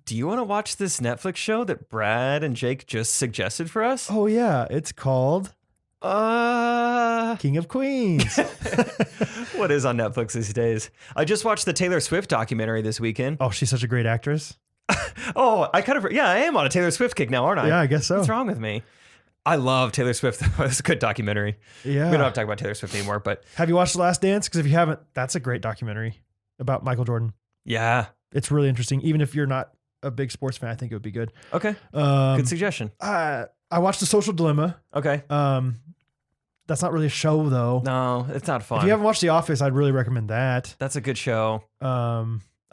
Do you want to watch this Netflix show that Brad and Jake just suggested for us?" Oh yeah, it's called King of Queens. What is on Netflix these days? I just watched the Taylor Swift documentary this weekend. Oh, she's such a great actress. Oh, I am on a Taylor Swift kick now, aren't I? Yeah, I guess so. What's wrong with me? I love Taylor Swift. It's a good documentary. Yeah. We don't have to talk about Taylor Swift anymore, but Have you watched The Last Dance? Because if you haven't, that's a great documentary about Michael Jordan. yeah. It's really interesting. Even if you're not a big sports fan, I think it would be good. Okay. Good suggestion. I watched The Social Dilemma. Okay. That's not really a show though. No, it's not fun. If you haven't watched The Office, I'd really recommend that. That's a good show. I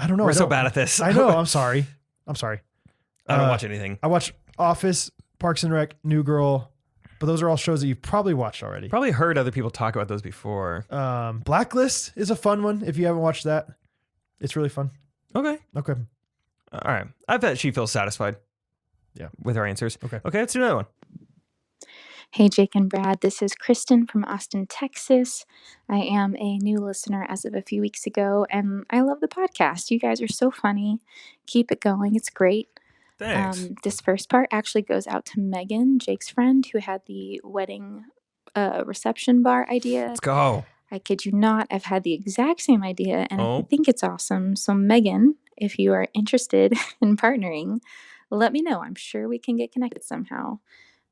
don't know. We're so bad at this. I know. I'm sorry. I don't watch anything. I watch Office, Parks and Rec, New Girl, but those are all shows that you've probably watched already. Probably heard other people talk about those before. Blacklist is a fun one if you haven't watched that. It's really fun. Okay. All right. I bet she feels satisfied. Yeah. With her answers. Okay. Let's do another one. Hey, Jake and Brad. This is Kristen from Austin, Texas. I am a new listener as of a few weeks ago, and I love the podcast. You guys are so funny. Keep it going. It's great. Thanks. This first part actually goes out to Megan, Jake's friend, who had the wedding reception bar idea. Let's go. I kid you not, I've had the exact same idea, and I Oh. think it's awesome. So, Megan, if you are interested in partnering, let me know. I'm sure we can get connected somehow.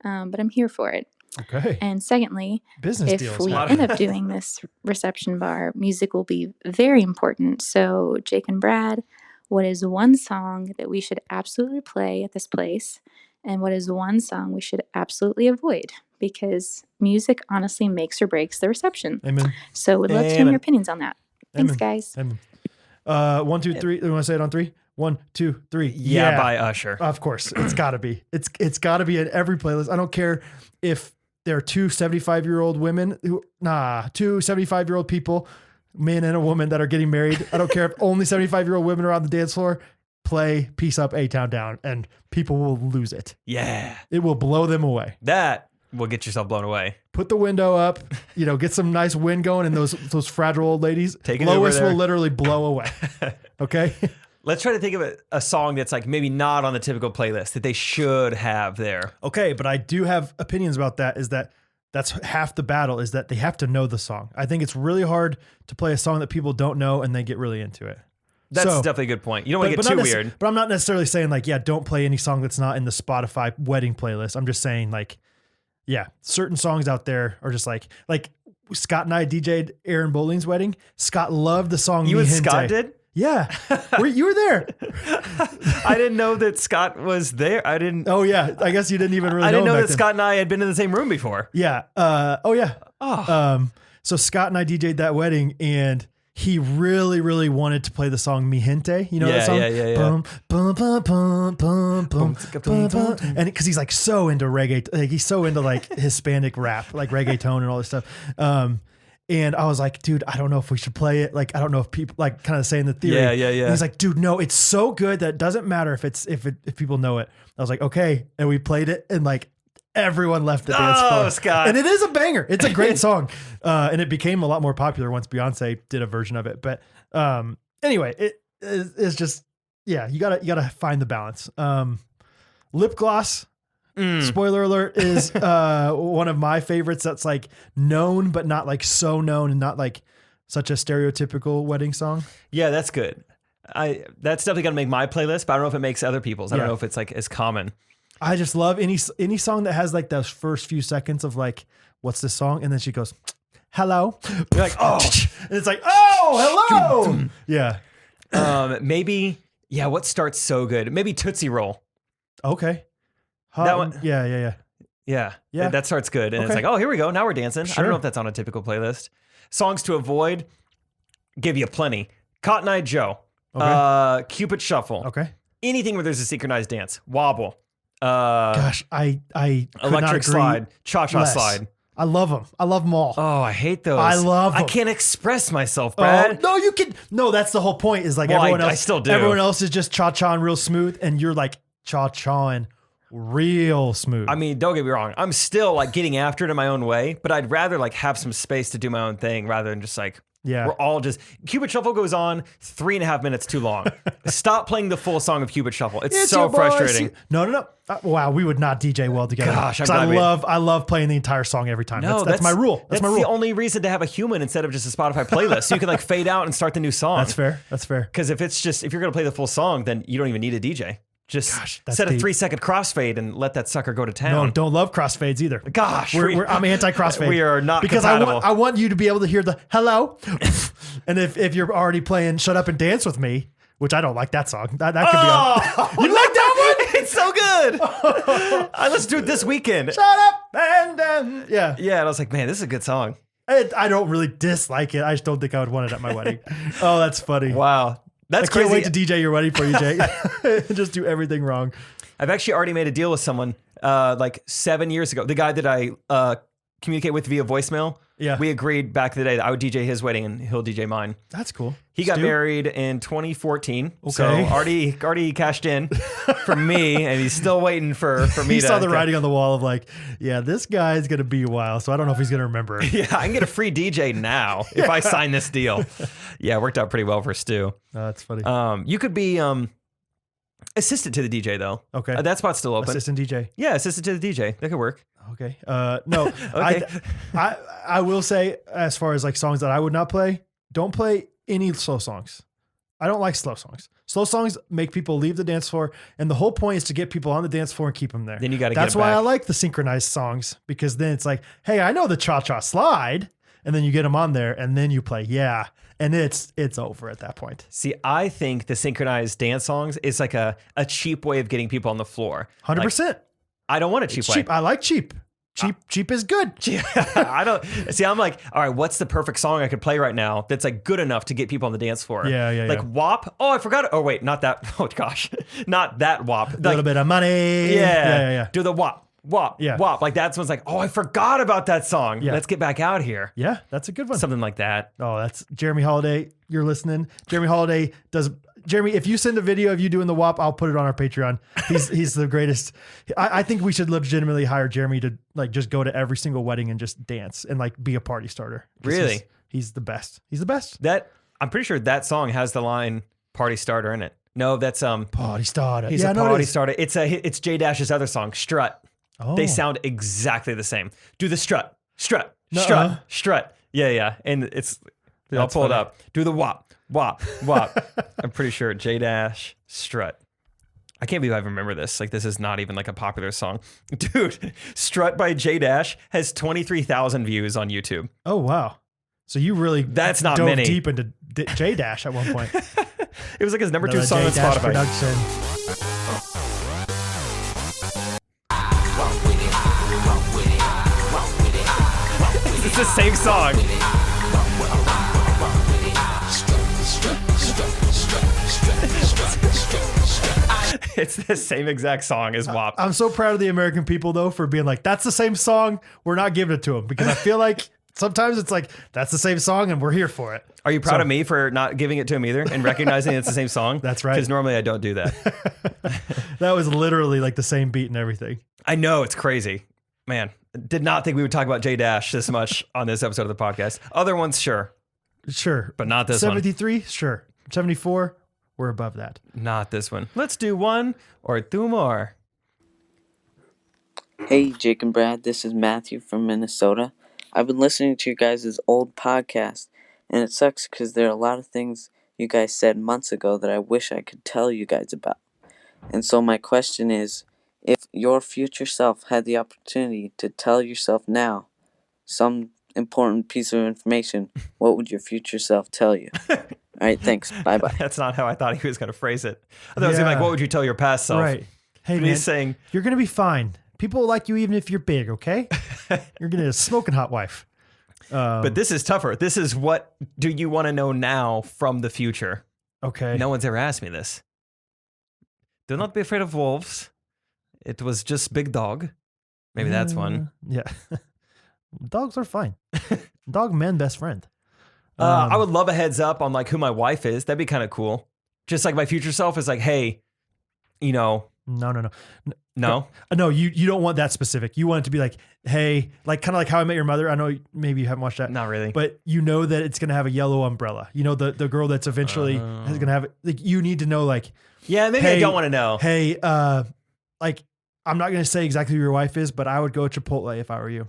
But I'm here for it. Okay. And secondly, Business if deals. we Wow. end up doing this reception bar, music will be very important. So, Jake and Brad, what is one song that we should absolutely play at this place? And what is one song we should absolutely avoid? Because music honestly makes or breaks the reception. Amen. So, we'd love to hear your opinions on that. Thanks, Amen. guys. Amen. 1, 2, 3. You want to say it on 3? 1, 2, 3. Yeah, by Usher. Of course. It's gotta be. It's gotta be in every playlist. I don't care if there are two 75-year-old women two 75-year-old people, man and a woman that are getting married. I don't care if only 75-year-old women are on the dance floor. Play Peace Up, A-Town Down, and people will lose it. Yeah. It will blow them away. That will get yourself blown away. Put the window up, get some nice wind going, and those fragile old ladies. Take it Lois over there. will literally blow away. Okay? Let's try to think of a song that's like maybe not on the typical playlist that they should have there. Okay, but I do have opinions about that. That's half the battle is that they have to know the song. I think it's really hard to play a song that people don't know and they get really into it. That's So- definitely a good point. You don't want to get too weird. But I'm not necessarily saying don't play any song that's not in the Spotify wedding playlist. I'm just saying certain songs out there are just like Scott and I DJ'd Aaron Bowling's wedding. Scott loved the song. You Mi and Gente. Scott did? Yeah. You were there. I didn't know that Scott was there. I didn't. Oh yeah. I guess you didn't even really I didn't know know him that back then. Scott and I had been in the same room before. Yeah. Oh yeah. Oh. So Scott and I DJ'd that wedding, and he really, really wanted to play the song Mi Gente. You know that song? Yeah. Bum, bum, bum, bum, bum, bum, bum, bum. And because he's so into reggae, he's so into Hispanic rap, reggaeton and all this stuff. And I was like, dude, I don't know if we should play it. I don't know if people kind of saying the theory. Yeah. And he's like, dude, no, it's so good that it doesn't matter if people know it. I was like, okay. And we played it, and everyone left the dance floor. Scott. And it is a banger. It's a great song. And it became a lot more popular once Beyonce did a version of it. But anyway, it's just, you gotta find the balance. Lip gloss, spoiler alert, is one of my favorites that's known, but not so known and not such a stereotypical wedding song. Yeah, that's good. That's definitely gonna make my playlist, but I don't know if it makes other people's. I don't Yeah. know if it's as common. I just love any song that has those first few seconds of what's this song? And then she goes, hello. You're like, oh. And it's oh, hello. Yeah. Maybe, what starts so good? Maybe Tootsie Roll. Okay. That one- Yeah. Yeah. Yeah. That starts good. And Okay. it's oh, here we go. Now we're dancing. I Sure. don't know if that's on a typical playlist. Songs to avoid, give you plenty. Cotton Eye Joe. Okay. Cupid Shuffle. Okay. Anything where there's a synchronized dance. Wobble. Gosh, I could not Electric agree Slide. Cha-Cha less. Slide. I love them. I love them all. Oh, I hate those. I love I 'em. can't express myself, Oh, Brad. no, you can. No, that's the whole point. Is Well, everyone else. I still do. Everyone else is just cha-chaing real smooth, and you're cha-chaing real smooth. I mean, don't get me wrong. I'm still getting after it in my own way, but I'd rather have some space to do my own thing rather than just Yeah. we're all just Cupid Shuffle goes on 3.5 minutes too long. Stop playing the full song of Cupid Shuffle. It's so your boy, frustrating. No. Wow, we would not DJ well together. Gosh, I'm 'Cause glad I love playing the entire song every time. No, that's my rule. That's my rule. the only reason to have a human instead of just a Spotify playlist. So you can fade out and start the new song. That's fair. That's fair. Because if you're going to play the full song, then you don't even need a DJ. Just that's set a deep. 3-second crossfade and let that sucker go to No, town. don't love crossfades either. Gosh, I'm anti-crossfade. We are not because compatible. I want you to be able to hear the hello, and if you're already playing "Shut Up and Dance with Me," which I don't like that song. That could be. You like that one? It's so good. Let's do it this weekend. Shut up and dance. Yeah. Yeah, and I was like, man, this is a good song. I don't really dislike it. I just don't think I would want it at my wedding. Oh, that's funny. Wow. That's I can't crazy. wait to DJ your wedding for you, Jake. Just do everything wrong. I've actually already made a deal with someone 7 years ago. The guy that I communicate with via voicemail Yeah. We agreed back in the day that I would DJ his wedding and he'll DJ mine. That's cool. He got married in 2014. Okay. So already cashed in for me, and he's still waiting for me He to. saw the writing on the wall of like, yeah, this guy's going to be a while, so I don't know if he's going to remember. Yeah, I can get a free DJ now if I sign this deal. Yeah, it worked out pretty well for Stu. That's funny. You could be assistant to the DJ though. Okay. That spot's still open. Assistant DJ. Yeah, assistant to the DJ. That could work. Okay. No. Okay. I will say, as far as like songs that I would not play, don't play any slow songs. I don't like slow songs. Slow songs make people leave the dance floor, and the whole point is to get people on the dance floor and keep them there. Then you got to get That's it why back. I like the synchronized songs, because then it's like, hey, I know the cha-cha slide, and then you get them on there, and then you play, yeah, and it's over at that point. See, I think the synchronized dance songs is like a cheap way of getting people on the floor. 100%. I don't want a cheap It's way. cheap. I like cheap. Cheap is good. I don't see. I'm like, all right, what's the perfect song I could play right now that's like good enough to get people on the dance floor? Yeah. Like WAP. Oh, I forgot. Oh wait, not that. Oh gosh, not that WAP. A little bit of money. Yeah. Do the WAP. Yeah. WAP. Like that's one's like, oh, I forgot about that song. Yeah. Let's get back out here. Yeah, that's a good one. Something like that. Oh, that's Jeremy Holiday. You're listening. Jeremy Holiday does. Jeremy, if you send a video of you doing the WAP, I'll put it on our Patreon. He's the greatest. I think we should legitimately hire Jeremy to like just go to every single wedding and just dance and like be a party starter. Really? He's the best. He's the best. That I'm pretty sure that song has the line "party starter" in it. No, that's Party starter. He's Yeah, a no, it party is. starter. It's J Dash's other song, Strut. Oh. They sound exactly the same. Do the strut. Nuh-uh. Strut. Yeah. And it's I'll That's pull funny. it up. Do the WAP. I'm pretty sure J Dash Strut. I can't believe I remember this. Like, this is not even like a popular song. Dude, Strut by J Dash has 23,000 views on YouTube. Oh, wow. So you really That's not dove many. deep into J Dash at one point. It was like his number 2 Another song on J-Dash Spotify. production. It's the same song. It's the same exact song as WAP. I'm so proud of the American people though for being like, that's the same song. We're not giving it to them, because I feel like sometimes it's like, that's the same song and we're here for it. Are you proud of me for not giving it to him either and recognizing it's the same song? That's right. Because normally I don't do that. That was literally like the same beat and everything. I know, it's crazy. Man, did not think we would talk about J Dash this much on this episode of the podcast. Other ones, sure. Sure. But not this one. 73, sure. 74, we're above that. Not this one. Let's do one or two more. Hey, Jake and Brad, this is Matthew from Minnesota. I've been listening to you guys' old podcast, and it sucks because there are a lot of things you guys said months ago that I wish I could tell you guys about. And so my question is, if your future self had the opportunity to tell yourself now some important piece of information, what would your future self tell you? All right, thanks. Bye-bye. That's not how I thought he was going to phrase it. I thought it was gonna be like, what would you tell your past self? Right. Hey, And man, he's saying, you're going to be fine. People will like you even if you're big, okay? You're going to be a smoking hot wife. but this is tougher. This is what do you want to know now from the future? Okay. No one's ever asked me this. Do not be afraid of wolves. It was just big dog. Maybe that's one. Yeah. Dogs are fine. Dog man best friend. I would love a heads up on like who my wife is. That'd be kind of cool. Just like my future self is like, hey, you know, No. no. No, you don't want that specific. You want it to be like, hey, like kind of like How I Met Your Mother. I know maybe you haven't watched that. Not really. But you know that it's going to have a yellow umbrella. You know, the girl that's eventually is going to have it. Like, you need to know, like, Yeah, maybe I hey, don't want to know. hey, like, I'm not going to say exactly who your wife is, but I would go Chipotle if I were you.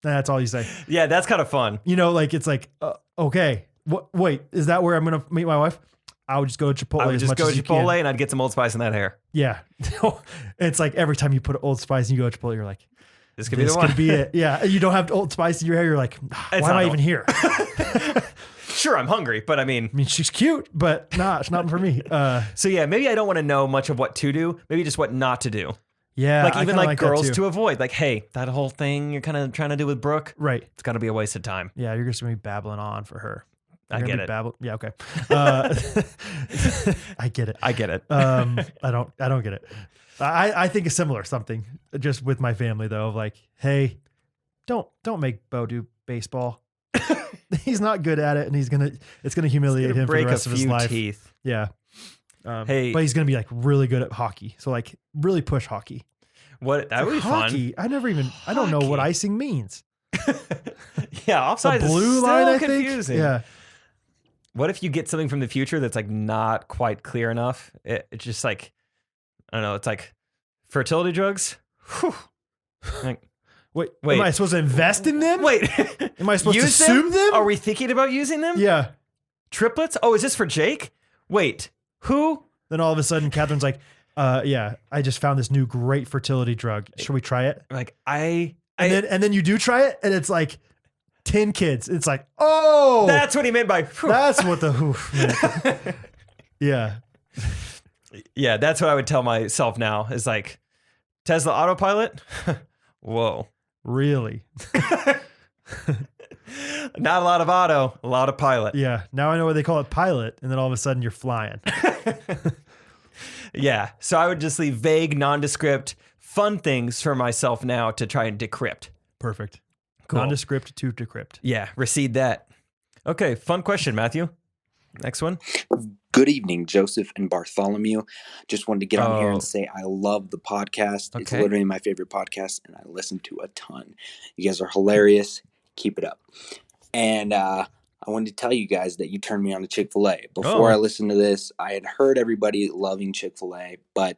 That's all you say. Yeah, that's kind of fun. You know, like, it's like, okay, wait, is that where I'm going to meet my wife? I would just go to Chipotle I would as just much go as to you can. Chipotle and I'd get some Old Spice in that hair. Yeah. It's like every time you put Old Spice and you go to Chipotle, you're like, This could be this the one. could be it. Yeah. You don't have Old Spice in your hair. You're like, why am not I Old- even here? Sure, I'm hungry, but I mean, She's cute, but nah, it's not for me. so yeah, maybe I don't want to know much of what to do. Maybe just what not to do. Yeah. Like I even kinda like that girls too. to avoid. Like, hey, that whole thing you're kind of trying to do with Brooke, Right. it's got to be a waste of time. Yeah. You're just going to be babbling on for her. I You're get gonna it. be Yeah. Okay. I get it. I get it. I don't get it. I think a similar something just with my family though, of like, hey, don't make Bo do baseball. He's not good at it, and it's gonna humiliate him for the rest of his life. Teeth. Yeah. Hey, but he's gonna be like really good at hockey. So like really push hockey. What that would be hockey, fun. I don't know what icing means. Yeah, offside the blue is line. I confusing. think. Yeah. What if you get something from the future that's like not quite clear enough? It's just like, I don't know. It's like fertility drugs. Whew. Like, wait. Am I supposed to invest in them? Wait. Am I supposed to assume them? Are we thinking about using them? Yeah. Triplets? Oh, is this for Jake? Wait. Who? Then all of a sudden, Catherine's like, yeah, I just found this new great fertility drug. Should we try it? Like, and then you do try it, and it's like 10 kids. It's like, oh, that's what he meant by. That's what the hoof meant. Yeah. Yeah, that's what I would tell myself now. Is like, Tesla autopilot. Whoa. Really? Not a lot of auto, a lot of pilot. Yeah. Now I know why they call it pilot, and then all of a sudden you're flying. Yeah. So I would just leave vague, nondescript, fun things for myself now to try and decrypt. Perfect. Cool. Nondescript to decrypt. Yeah. Recede that. Okay. Fun question, Matthew. Next one. Good evening, Joseph and Bartholomew. Just wanted to get on here and say I love the podcast. Okay. It's literally my favorite podcast, and I listen to a ton. You guys are hilarious. Keep it up. And I wanted to tell you guys that you turned me on to Chick-fil-A. Before I listened to this, I had heard everybody loving Chick-fil-A, but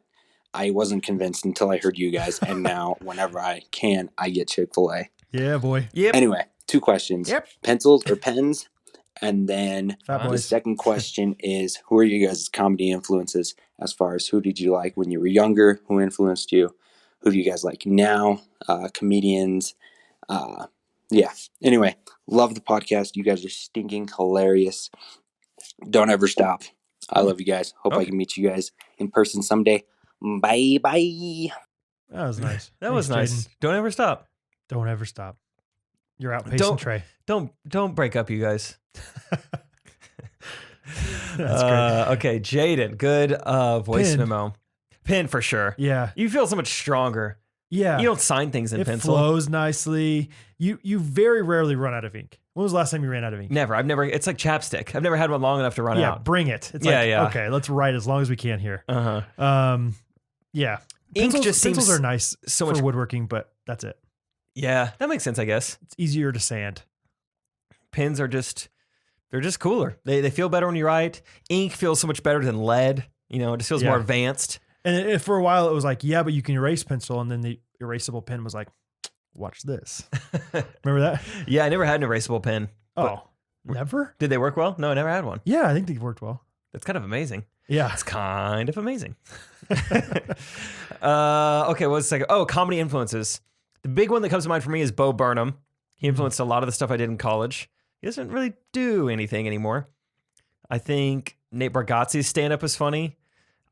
I wasn't convinced until I heard you guys. And now, whenever I can, I get Chick-fil-A. Yeah, boy. Yep. Anyway, 2 questions. Yep. Pencils or pens? And then the second question is, who are you guys' comedy influences as far as who did you like when you were younger? Who influenced you? Who do you guys like now? Comedians. Yeah. Anyway, love the podcast. You guys are stinking hilarious. Don't ever stop. I love you guys. Hope I can meet you guys in person someday. Bye. That was nice. That was nice. Jaden. Don't ever stop. Don't ever stop. You're outpacing Trey. Don't break up, you guys. That's great. Okay, Jaden, good voice memo. Pen for sure. Yeah. You feel so much stronger. Yeah. You don't sign things in pencil. It flows nicely. You very rarely run out of ink. When was the last time you ran out of ink? Never. It's like chapstick. I've never had one long enough to run out. Yeah, bring it. It's okay, let's write as long as we can here. Yeah. Pencils are nice so much for woodworking, but that's it. Yeah, that makes sense, I guess. It's easier to sand. Pens are they're just cooler. They feel better when you write. Ink feels so much better than lead. You know, it just feels more advanced. And for a while, it was like, yeah, but you can erase pencil. And then the erasable pen was like, watch this. Remember that? Yeah, I never had an erasable pen. Oh, never? Did they work well? No, I never had one. Yeah, I think they worked well. That's kind of amazing. Yeah. It's kind of amazing. Okay, what's the second? Oh, comedy influences. The big one that comes to mind for me is Bo Burnham. He influenced a lot of the stuff I did in college. He doesn't really do anything anymore. I think Nate Bargatze's stand-up is funny.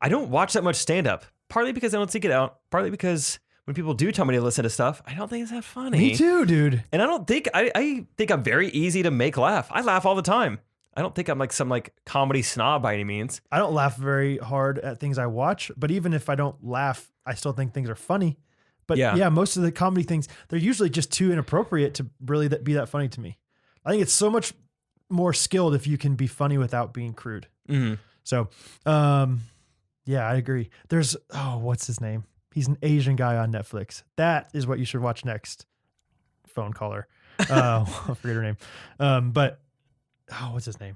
I don't watch that much stand-up, partly because I don't seek it out, partly because when people do tell me to listen to stuff, I don't think it's that funny. Me too, dude. And I think I'm very easy to make laugh. I laugh all the time. I don't think I'm like some comedy snob by any means. I don't laugh very hard at things I watch, but even if I don't laugh, I still think things are funny. But yeah, most of the comedy things, they're usually just too inappropriate to really be that funny to me. I think it's so much more skilled if you can be funny without being crude. Mm-hmm. So, yeah, I agree. There's, what's his name? He's an Asian guy on Netflix. That is what you should watch next. Phone caller. I forget her name. But what's his name?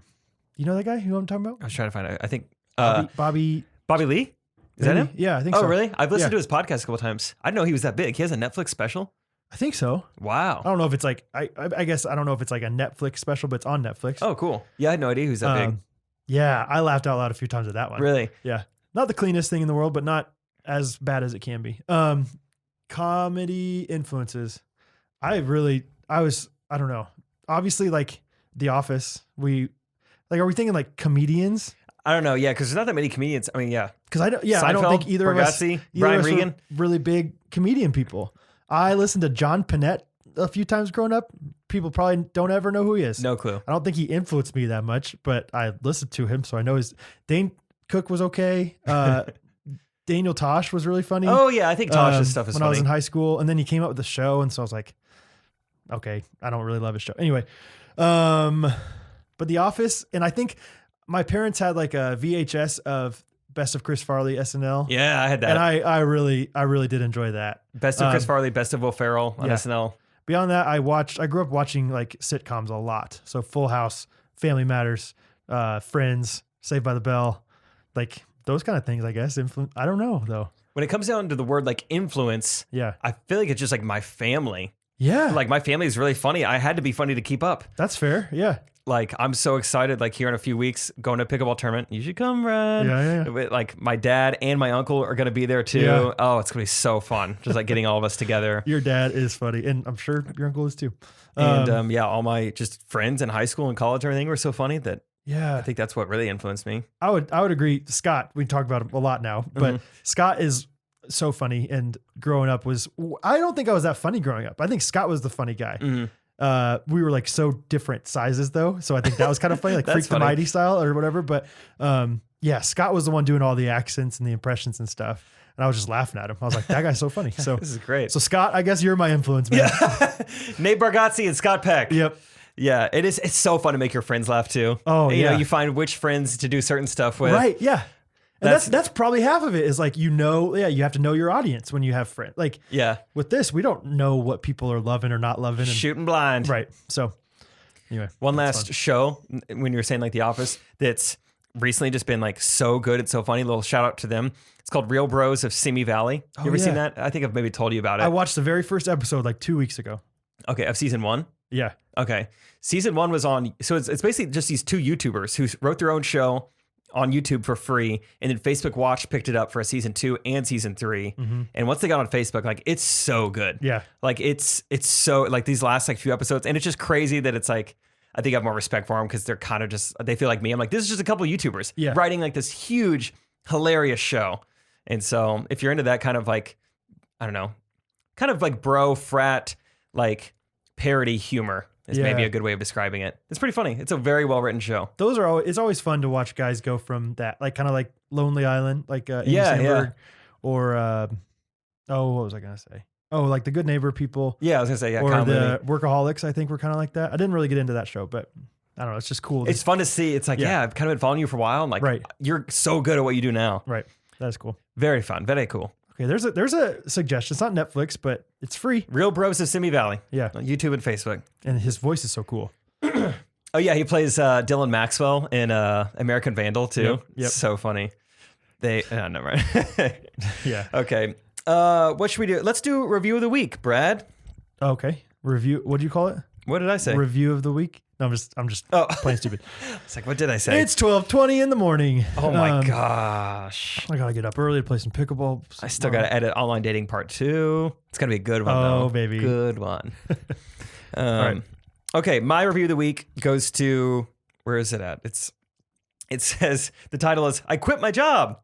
You know that guy who I'm talking about? I was trying to find out. I think Bobby Lee? Is that him? Yeah, I think so. Oh, really? I've listened to his podcast a couple times. I didn't know he was that big. He has a Netflix special? I think so. Wow. I don't know if it's like, I guess I don't know if it's like a Netflix special, but it's on Netflix. Oh, cool. Yeah, I had no idea he was that big. Yeah, I laughed out loud a few times at that one. Really? Yeah. Not the cleanest thing in the world, but not as bad as it can be. Comedy influences. I don't know. Obviously, like The Office, are we thinking like comedians? I don't know. Yeah, because there's not that many comedians. I mean, yeah. Because I don't think either of us Brian Regan, really big comedian people. I listened to John Panette a few times growing up. People probably don't ever know who he is. No clue. I don't think he influenced me that much, but I listened to him, so I know Dane Cook was okay. Daniel Tosh was really funny. Oh yeah, I think Tosh's stuff is when funny. I was in high school, and then he came up with the show, and so I was like, okay, I don't really love his show. Anyway, but The Office, and I think my parents had like a VHS of Best of Chris Farley SNL. Yeah, I had that. And I really did enjoy that. Best of Chris Farley, Best of Will Ferrell on SNL. Beyond that, I grew up watching like sitcoms a lot. So Full House, Family Matters, Friends, Saved by the Bell, like those kind of things, I guess. I don't know though. When it comes down to the word like influence, I feel like it's just like my family. Yeah. Like my family is really funny. I had to be funny to keep up. That's fair. Yeah. Like I'm so excited, like here in a few weeks, going to a pickleball tournament. You should come, Brad. Yeah. Like my dad and my uncle are going to be there too. Yeah. Oh, it's going to be so fun. Just like getting all of us together. Your dad is funny. And I'm sure your uncle is too. And all my just friends in high school and college and everything were so funny that I think that's what really influenced me. I would agree. Scott, we talk about him a lot now, but Scott is so funny. And growing up I don't think I was that funny growing up. I think Scott was the funny guy. We were like so different sizes though. So I think that was kind of funny, like Freak the Mighty style or whatever. But Scott was the one doing all the accents and the impressions and stuff. And I was just laughing at him. I was like, that guy's so funny. So this is great. So Scott, I guess you're my influence, man. Nate Bargatze and Scott Peck. Yep. Yeah, it is. It's so fun to make your friends laugh too. Oh, you know, you find which friends to do certain stuff with. Right. Yeah. And that's probably half of it is like, you have to know your audience when you have friends. Like, with this, we don't know what people are loving or not loving. Shooting blind. Right. So anyway. One last show, when you were saying like The Office, that's recently just been like so good. It's so funny. A little shout out to them. It's called Real Bros of Simi Valley. You ever seen that? I think I've maybe told you about it. I watched the very first episode like 2 weeks ago. Okay. Of season 1? Yeah. Okay. Season 1 was on, so it's basically just these 2 YouTubers who wrote their own show on YouTube for free, and then Facebook Watch picked it up for a season 2 and season 3. And once they got on Facebook, like it's so good. Yeah. Like it's so like these last like few episodes, and it's just crazy that it's like, I think I have more respect for them because they're kind of just, they feel like me. I'm like, this is just a couple of YouTubers writing like this huge, hilarious show. And so if you're into that kind of like, I don't know, kind of like bro frat, like parody humor is maybe a good way of describing it. It's pretty funny. It's a very well written show. It's always fun to watch guys go from that, like kind of like Lonely Island, like Andy Samberg, or what was I gonna say? Oh, like The Good Neighbor people. Yeah, I was gonna say or the Workaholics. I think were kind of like that. I didn't really get into that show, but I don't know. It's just cool. It's fun to see. It's like I've kind of been following you for a while. I'm like, you're so good at what you do now. Right. That's cool. Very fun. Very cool. Okay, there's a suggestion. It's not Netflix, but it's free. Real Bros of Simi Valley. Yeah. On YouTube and Facebook. And his voice is so cool. Oh yeah, he plays Dylan Maxwell in American Vandal too. Yep. So funny. No, right. Yeah. Okay. What should we do? Let's do review of the week, Brad. Okay. Review. What do you call it? What did I say? Review of the week. No, I'm just playing stupid. It's like, what did I say? It's 12:20 in the morning. Oh my gosh. I gotta get up early to play some pickleball. I still gotta edit Online Dating Part 2. It's gonna be a good one though. Oh baby. Good one. All right. Okay, my review of the week goes to, where is it at? It says, the title is, I Quit My Job.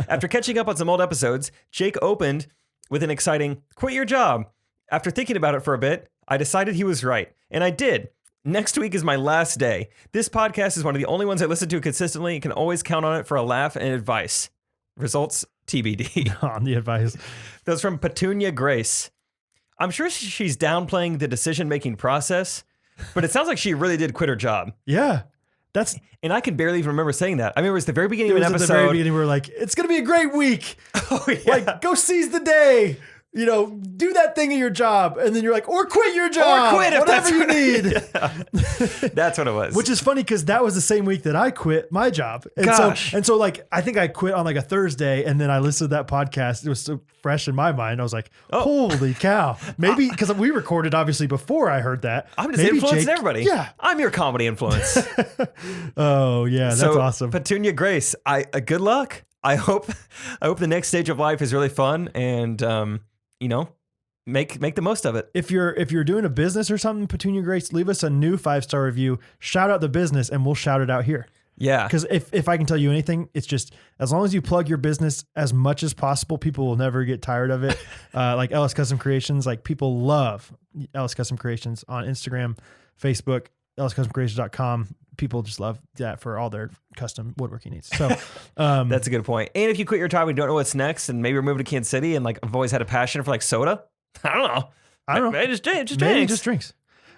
After catching up on some old episodes, Jake opened with an exciting, quit your job. After thinking about it for a bit, I decided he was right. And I did. Next week is my last day. This podcast is one of the only ones I listen to consistently and can always count on it for a laugh and advice. Results TBD. On the advice. That's from Petunia Grace. I'm sure she's downplaying the decision-making process, but it sounds like she really did quit her job. Yeah. And I can barely even remember saying that. I remember it was the very beginning of an episode. At the very beginning, we were like, it's going to be a great week. Oh, yeah. Like, go seize the day. You know, do that thing in your job. And then you're like, or quit your job. Or quit if whatever you need. Yeah. That's what it was. Which is funny because that was the same week that I quit my job. And Gosh. So like, I think I quit on like a Thursday, and then I listened to that podcast. It was so fresh in my mind. I was like, holy cow. Maybe, because we recorded obviously before I heard that. I'm just influencing everybody. Yeah. I'm your comedy influence. Oh, yeah. That's awesome. Petunia Grace, good luck. I hope the next stage of life is really fun and, make the most of it. If you're doing a business or something, Petunia Grace, leave us a new 5-star review. Shout out the business, and we'll shout it out here. Yeah. Because if I can tell you anything, it's just as long as you plug your business as much as possible, people will never get tired of it. Like Ellis Custom Creations, like people love Ellis Custom Creations on Instagram, Facebook, elliscustomcreations.com. People just love that for all their custom woodworking needs. So that's a good point. And if you quit your job and don't know what's next, and maybe you're moving to Kansas City, and like I've always had a passion for like soda. I don't know. Maybe just drinks.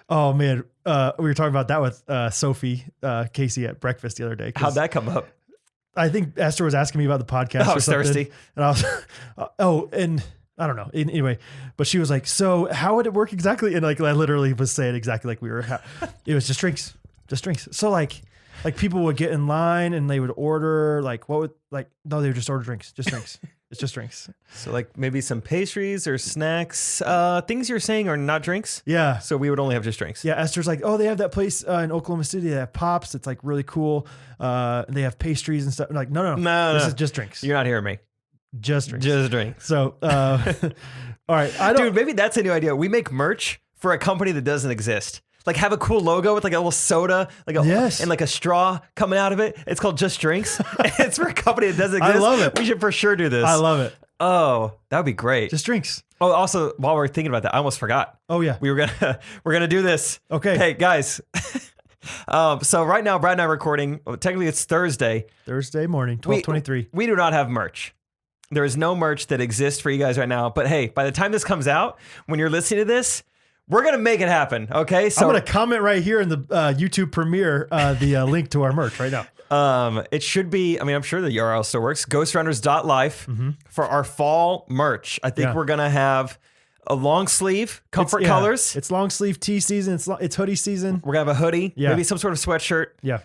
Oh man, we were talking about that with Sophie Casey at breakfast the other day. How'd that come up? I think Esther was asking me about the podcast. I was thirsty, and I was and I don't know. Anyway, but she was like, "So how would it work exactly?" And like I literally was saying exactly like we were. It was just drinks. So like people would get in line and they would order like what would like no, they would just order drinks, just drinks. It's just drinks. So like maybe some pastries or snacks. Things you're saying are not drinks. Yeah. So we would only have just drinks. Yeah. Esther's like, oh, they have that place in Oklahoma City. They have Pops. It's like really cool. They have pastries and stuff. I'm like, no. This is just drinks. You're not hearing me. Just drinks. Just drinks. So, all right. Dude, maybe that's a new idea. We make merch for a company that doesn't exist. Like have a cool logo with like a little soda, and like a straw coming out of it. It's called Just Drinks. It's for a company that doesn't exist. I love it. We should for sure do this. I love it. Oh, that would be great. Just drinks. Oh, also while we're thinking about that, I almost forgot. Oh yeah, we're gonna do this. Okay. Hey guys. So right now, Brad and I are recording. Well, technically, it's Thursday morning, 12:23. We do not have merch. There is no merch that exists for you guys right now. But hey, by the time this comes out, when you're listening to this, we're going to make it happen, okay? So I'm going to comment right here in the YouTube premiere the link to our merch right now. It should be, I mean, I'm sure the URL still works, ghostrunners.life for our fall merch. I think we're going to have a long sleeve, comfort colors. It's long sleeve tee season. It's hoodie season. We're going to have a hoodie, maybe some sort of sweatshirt. Yeah.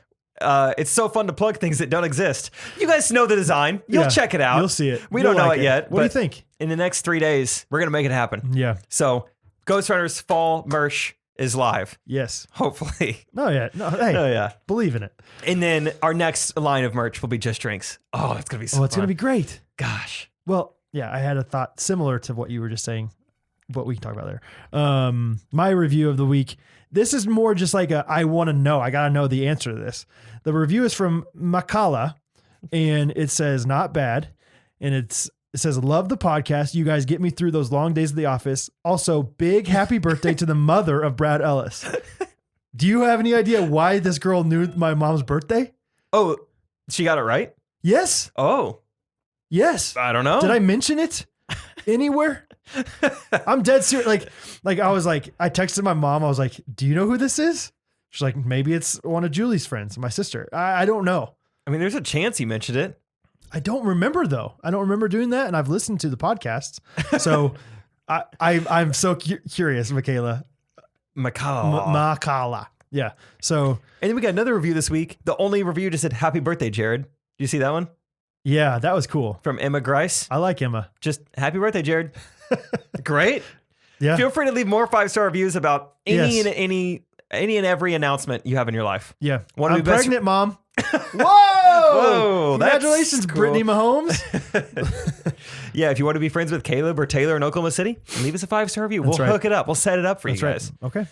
It's so fun to plug things that don't exist. You guys know the design. You'll check it out. You'll see it. We don't know it yet. What do you think? In the next 3 days, we're going to make it happen. Yeah. So Ghostrunners fall merch is live. Yes. Hopefully. No, yeah. No, hey. Oh, yeah. Believe in it. And then our next line of merch will be Just Drinks. Oh, it's going to be so fun. Oh, it's going to be great. Gosh. Well, yeah, I had a thought similar to what you were just saying, what we can talk about there. My review of the week, this is more just like I want to know. I got to know the answer to this. The review is from Makala, and it says, not bad. And it says, love the podcast. You guys get me through those long days at the office. Also, big happy birthday to the mother of Brad Ellis. Do you have any idea why this girl knew my mom's birthday? Oh, she got it right? Yes. Oh. Yes. I don't know. Did I mention it anywhere? I'm dead serious. Like I was like, I texted my mom. I was like, do you know who this is? She's like, maybe it's one of Julie's friends, my sister. I don't know. I mean, there's a chance you mentioned it. I don't remember though. I don't remember doing that. And I've listened to the podcasts. So I'm so curious, Michaela. Makala. Yeah. So. And then we got another review this week. The only review just said, happy birthday, Jared. Do you see that one? Yeah, that was cool. From Emma Grice. I like Emma. Just happy birthday, Jared. Great. Yeah. Feel free to leave more 5-star reviews about any and every announcement you have in your life. Yeah. I'm pregnant, Mom. Whoa! Congratulations, cool. Brittany Mahomes. Yeah, if you want to be friends with Caleb or Taylor in Oklahoma City, leave us a 5-star review. We'll hook it up. We'll set it up for you guys. Right. Okay.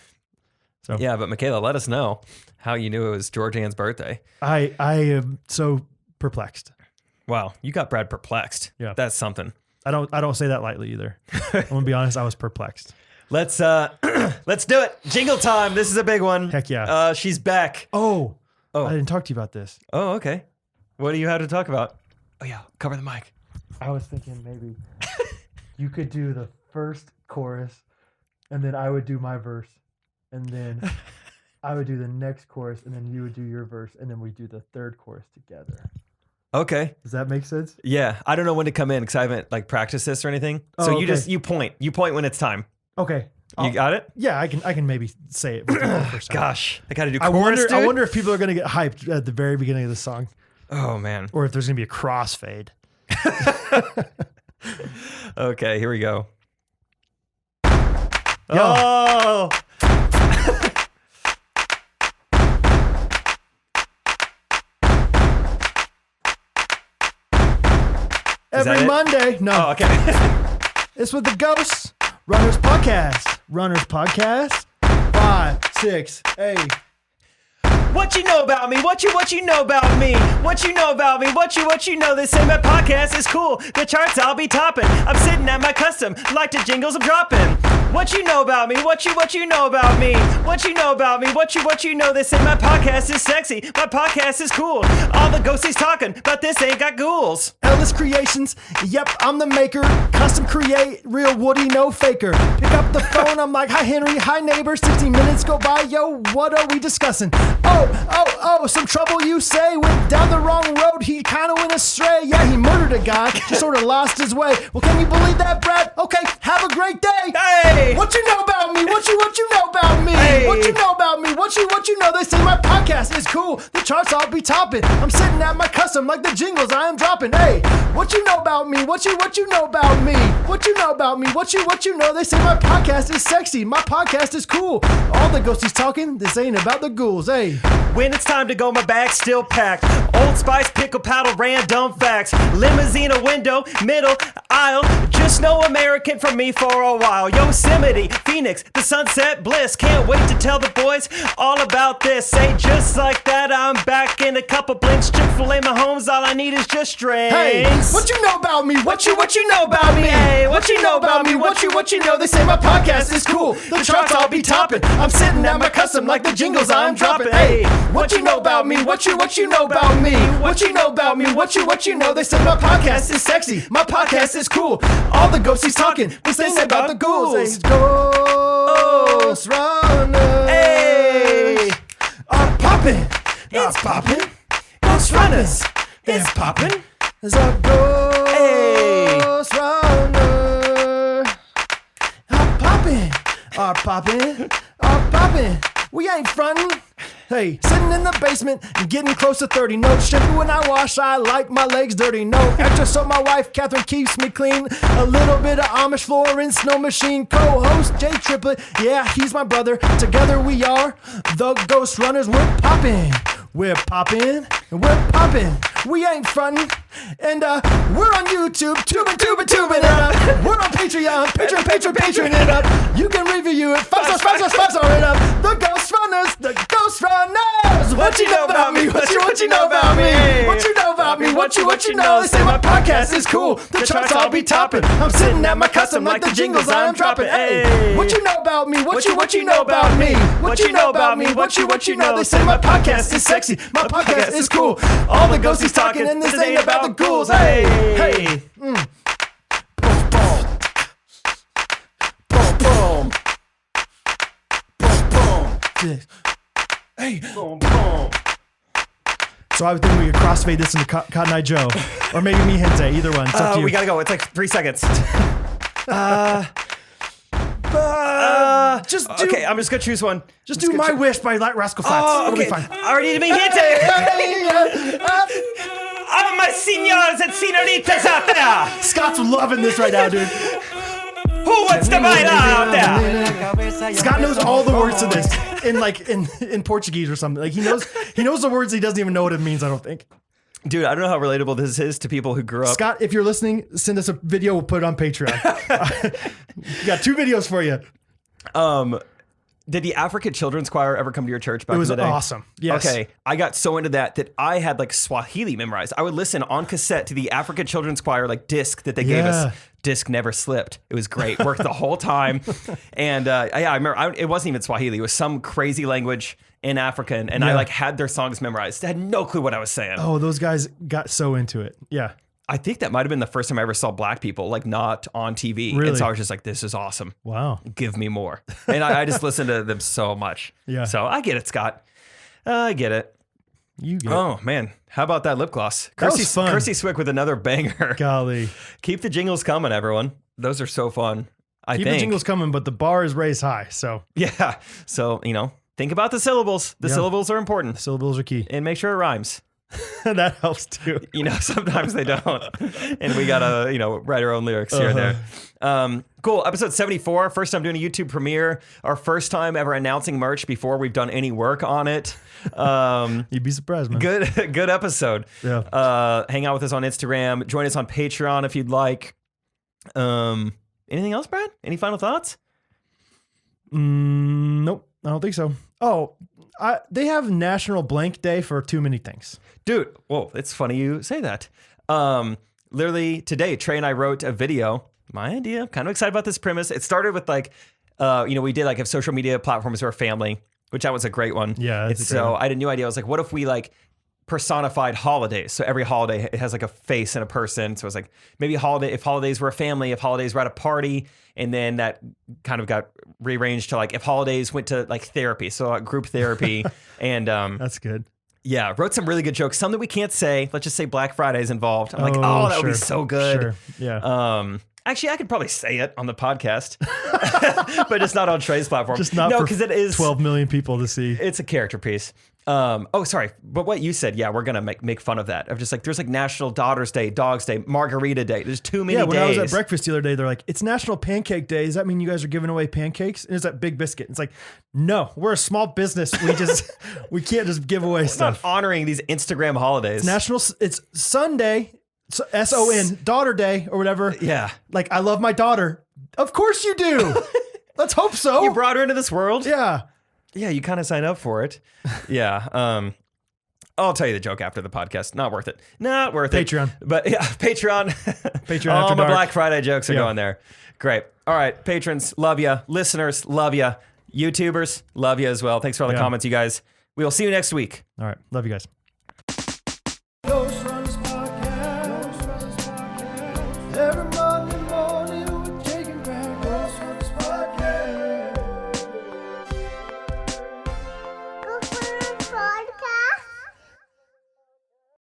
So yeah, but Michaela, let us know how you knew it was George Ann's birthday. I am so perplexed. Wow, you got Brad perplexed. Yeah, that's something. I don't say that lightly either. I'm gonna be honest. I was perplexed. Let's do it. Jingle time. This is a big one. Heck yeah. She's back. Oh, I didn't talk to you about this. Oh, okay. What do you have to talk about? Oh yeah, cover the mic. I was thinking maybe you could do the first chorus, and then I would do my verse, and then I would do the next chorus, and then you would do your verse, and then we do the third chorus together. Okay. Does that make sense? Yeah. I don't know when to come in because I haven't like practiced this or anything. So you point when it's time. Okay. You got it? Yeah, I can maybe say it. First Gosh, I got to do chorus, I wonder if people are going to get hyped at the very beginning of the song. Oh man. Or if there's going to be a crossfade. Okay, here we go. Yo. Oh. Every Monday. No. Oh, okay. It's with the Ghostrunners podcast. Runners podcast. 5, 6, 8. What you know about me? What you know about me? What you know about me? What you know? They say my podcast is cool. The charts I'll be topping. I'm sitting at my custom. Like the jingles I'm dropping. What you know about me? What you know about me? What you know about me? What you know? They say my podcast is sexy. My podcast is cool. All the ghosties talking, but this ain't got ghouls. Ellis Creations, yep, I'm the maker. Custom create, real Woody, no faker. Pick up the phone, I'm like, hi Henry, hi neighbor. 60 minutes go by, yo, what are we discussing? Oh, some trouble you say. Went down the wrong road, he kinda went astray. Yeah, he murdered a guy, just sorta lost his way. Well, can you believe that, Brad? Okay, have a great day. Hey! What you know about me? What you know about me? Hey! What you know about me? What you know? They say my podcast is cool. The charts I'll be topping. I'm sitting at my custom like the jingles I am dropping. Hey, what you know about me? What you know about me? What you know about me? What you know? They say my podcast is sexy. My podcast is cool. All the ghosties talking. This ain't about the ghouls. Hey, When it's time to go, my bag's still packed. Old Spice, pickle paddle, random facts. Limousine, a window, middle aisle. Just no American from me for a while. Yosemite, Phoenix, the Sunset Bliss. Can't wait to tell the boys all about this. Ain't just like that, I'm back in a couple blinks. Chick-fil-A, my homes, all I need is just drinks. hey, what you know about me? What you know about me? Hey, What you know about me? What you know? They say my podcast is cool. The charts I'll be topping. I'm sitting at my custom like the jingles I'm dropping. Hey, what you know about me? What you know about me? What you know about me? What you know? They say my podcast is sexy. My podcast is cool. All the ghosties talking. This ain't about the ghouls. Hey, Ghostrunners. Hey! Are popping. It's popping. Ghostrunners. It's popping. It's a Ghostrunner. Are popping. We ain't frontin'. Hey, sitting in the basement and getting close to 30. No shampoo when I wash, I like my legs dirty. No extra so my wife Catherine keeps me clean. A little bit of Amish floor and snow machine. Co-host Jay Triplett, yeah, he's my brother. Together we are the Ghostrunners. We're popping. We ain't frontin'. And we're on YouTube, tubing it up. We're on Patreon, Patreon it up. You can review it, 5 stars it up. The Ghostrunners. What you know about me? What you know about me? What you know about me? What you know? They say my podcast is cool. The charts I'll be topping. I'm sitting at my custom like the jingles I'm dropping. Hey, what you know about me? What you know about me? What you know about me? What you know? They say my podcast is sexy. My podcast is cool. All the ghosties talking, and this ain't about the ghouls. Hey. Boom. Hey. Boom. So I would think we could crossfade this into Cotton Eye Joe, or maybe me Hente. Either one. It's up to you. We gotta go. It's like 3 seconds. Just do, okay, I'm just gonna choose one. Just do My Wish by Rascal Flatts. Oh, It'll be okay. fine. I already did me hint. Oh, my senors and senoritas out there. Scott's loving this right now, dude. Who wants to buy out there? Scott knows all the words to this in Portuguese or something. Like he knows the words. He doesn't even know what it means. I don't think. Dude, I don't know how relatable this is to people who grew up. Scott, if you're listening, send us a video. We'll put it on Patreon. Got 2 videos for you. Did the African Children's Choir ever come to your church back It was in the day? awesome. Yes. Okay, I got so into that I had like Swahili memorized. I would listen on cassette to the African Children's Choir like disc that they gave us. Disc never slipped. It was great. Worked the whole time. And I remember it wasn't even Swahili. It was some crazy language in African, and I like had their songs memorized. I had no clue what I was saying. Oh, those guys got so into it. Yeah. I think that might have been the first time I ever saw black people like not on TV. Really? And so I was just like, this is awesome. Wow. Give me more. And I just listened to them so much. Yeah. So I get it, Scott. I get it. You get it. Oh, man. How about that lip gloss? That was fun. Kirsty Swick with another banger. Golly. Keep the jingles coming, everyone. Those are so fun. Keep the jingles coming, but the bar is raised high. So yeah. So, think about the syllables. The syllables are important. The syllables are key. And make sure it rhymes. That helps too. Sometimes they don't. And we got to, write our own lyrics here and there. Cool. Episode 74. First time doing a YouTube premiere. Our first time ever announcing merch before we've done any work on it. You'd be surprised, man. Good episode. Yeah. Hang out with us on Instagram. Join us on Patreon if you'd like. Anything else, Brad? Any final thoughts? Nope. I don't think so. Oh, they have National Blank Day for too many things. Dude, whoa, it's funny you say that. Literally today, Trey and I wrote a video. My idea. I'm kind of excited about this premise. It started with we did like have social media platforms for our family, which that was a great one. Yeah. I had a new idea. I was like, what if we like personified holidays? So every holiday it has like a face and a person. So it's like maybe if holidays were a family, if holidays were at a party, and then that kind of got rearranged to like if holidays went to like therapy. So group therapy. And that's good. Yeah, wrote some really good jokes. Some that we can't say. Let's just say Black Friday is involved. I'm like, that would be so good. Sure. Yeah. Actually, I could probably say it on the podcast, but it's not on Trey's platform. Just not because it is 12 million people to see. It's a character piece. Sorry. But what you said, we're going to make fun of that. Of just like, there's like National Daughter's Day, Dog's Day, Margarita Day. There's too many days. Yeah, when I was at breakfast the other day, they're like, it's National Pancake Day. Does that mean you guys are giving away pancakes? And it's that Big Biscuit. It's like, no, we're a small business. We can't just give away stuff. Not honoring these Instagram holidays. It's Sunday, SON, Daughter Day or whatever. Yeah. Like, I love my daughter. Of course you do. Let's hope so. You brought her into this world? Yeah. Yeah, you kind of sign up for it. Yeah. I'll tell you the joke after the podcast. Not worth it. Not worth Patreon. it. But yeah, Patreon. Patreon. All after my dark. Black Friday jokes are going there. Great. All right, patrons, love you. Listeners, love you. YouTubers, love you as well. Thanks for all the comments, you guys. We will see you next week. All right. Love you guys.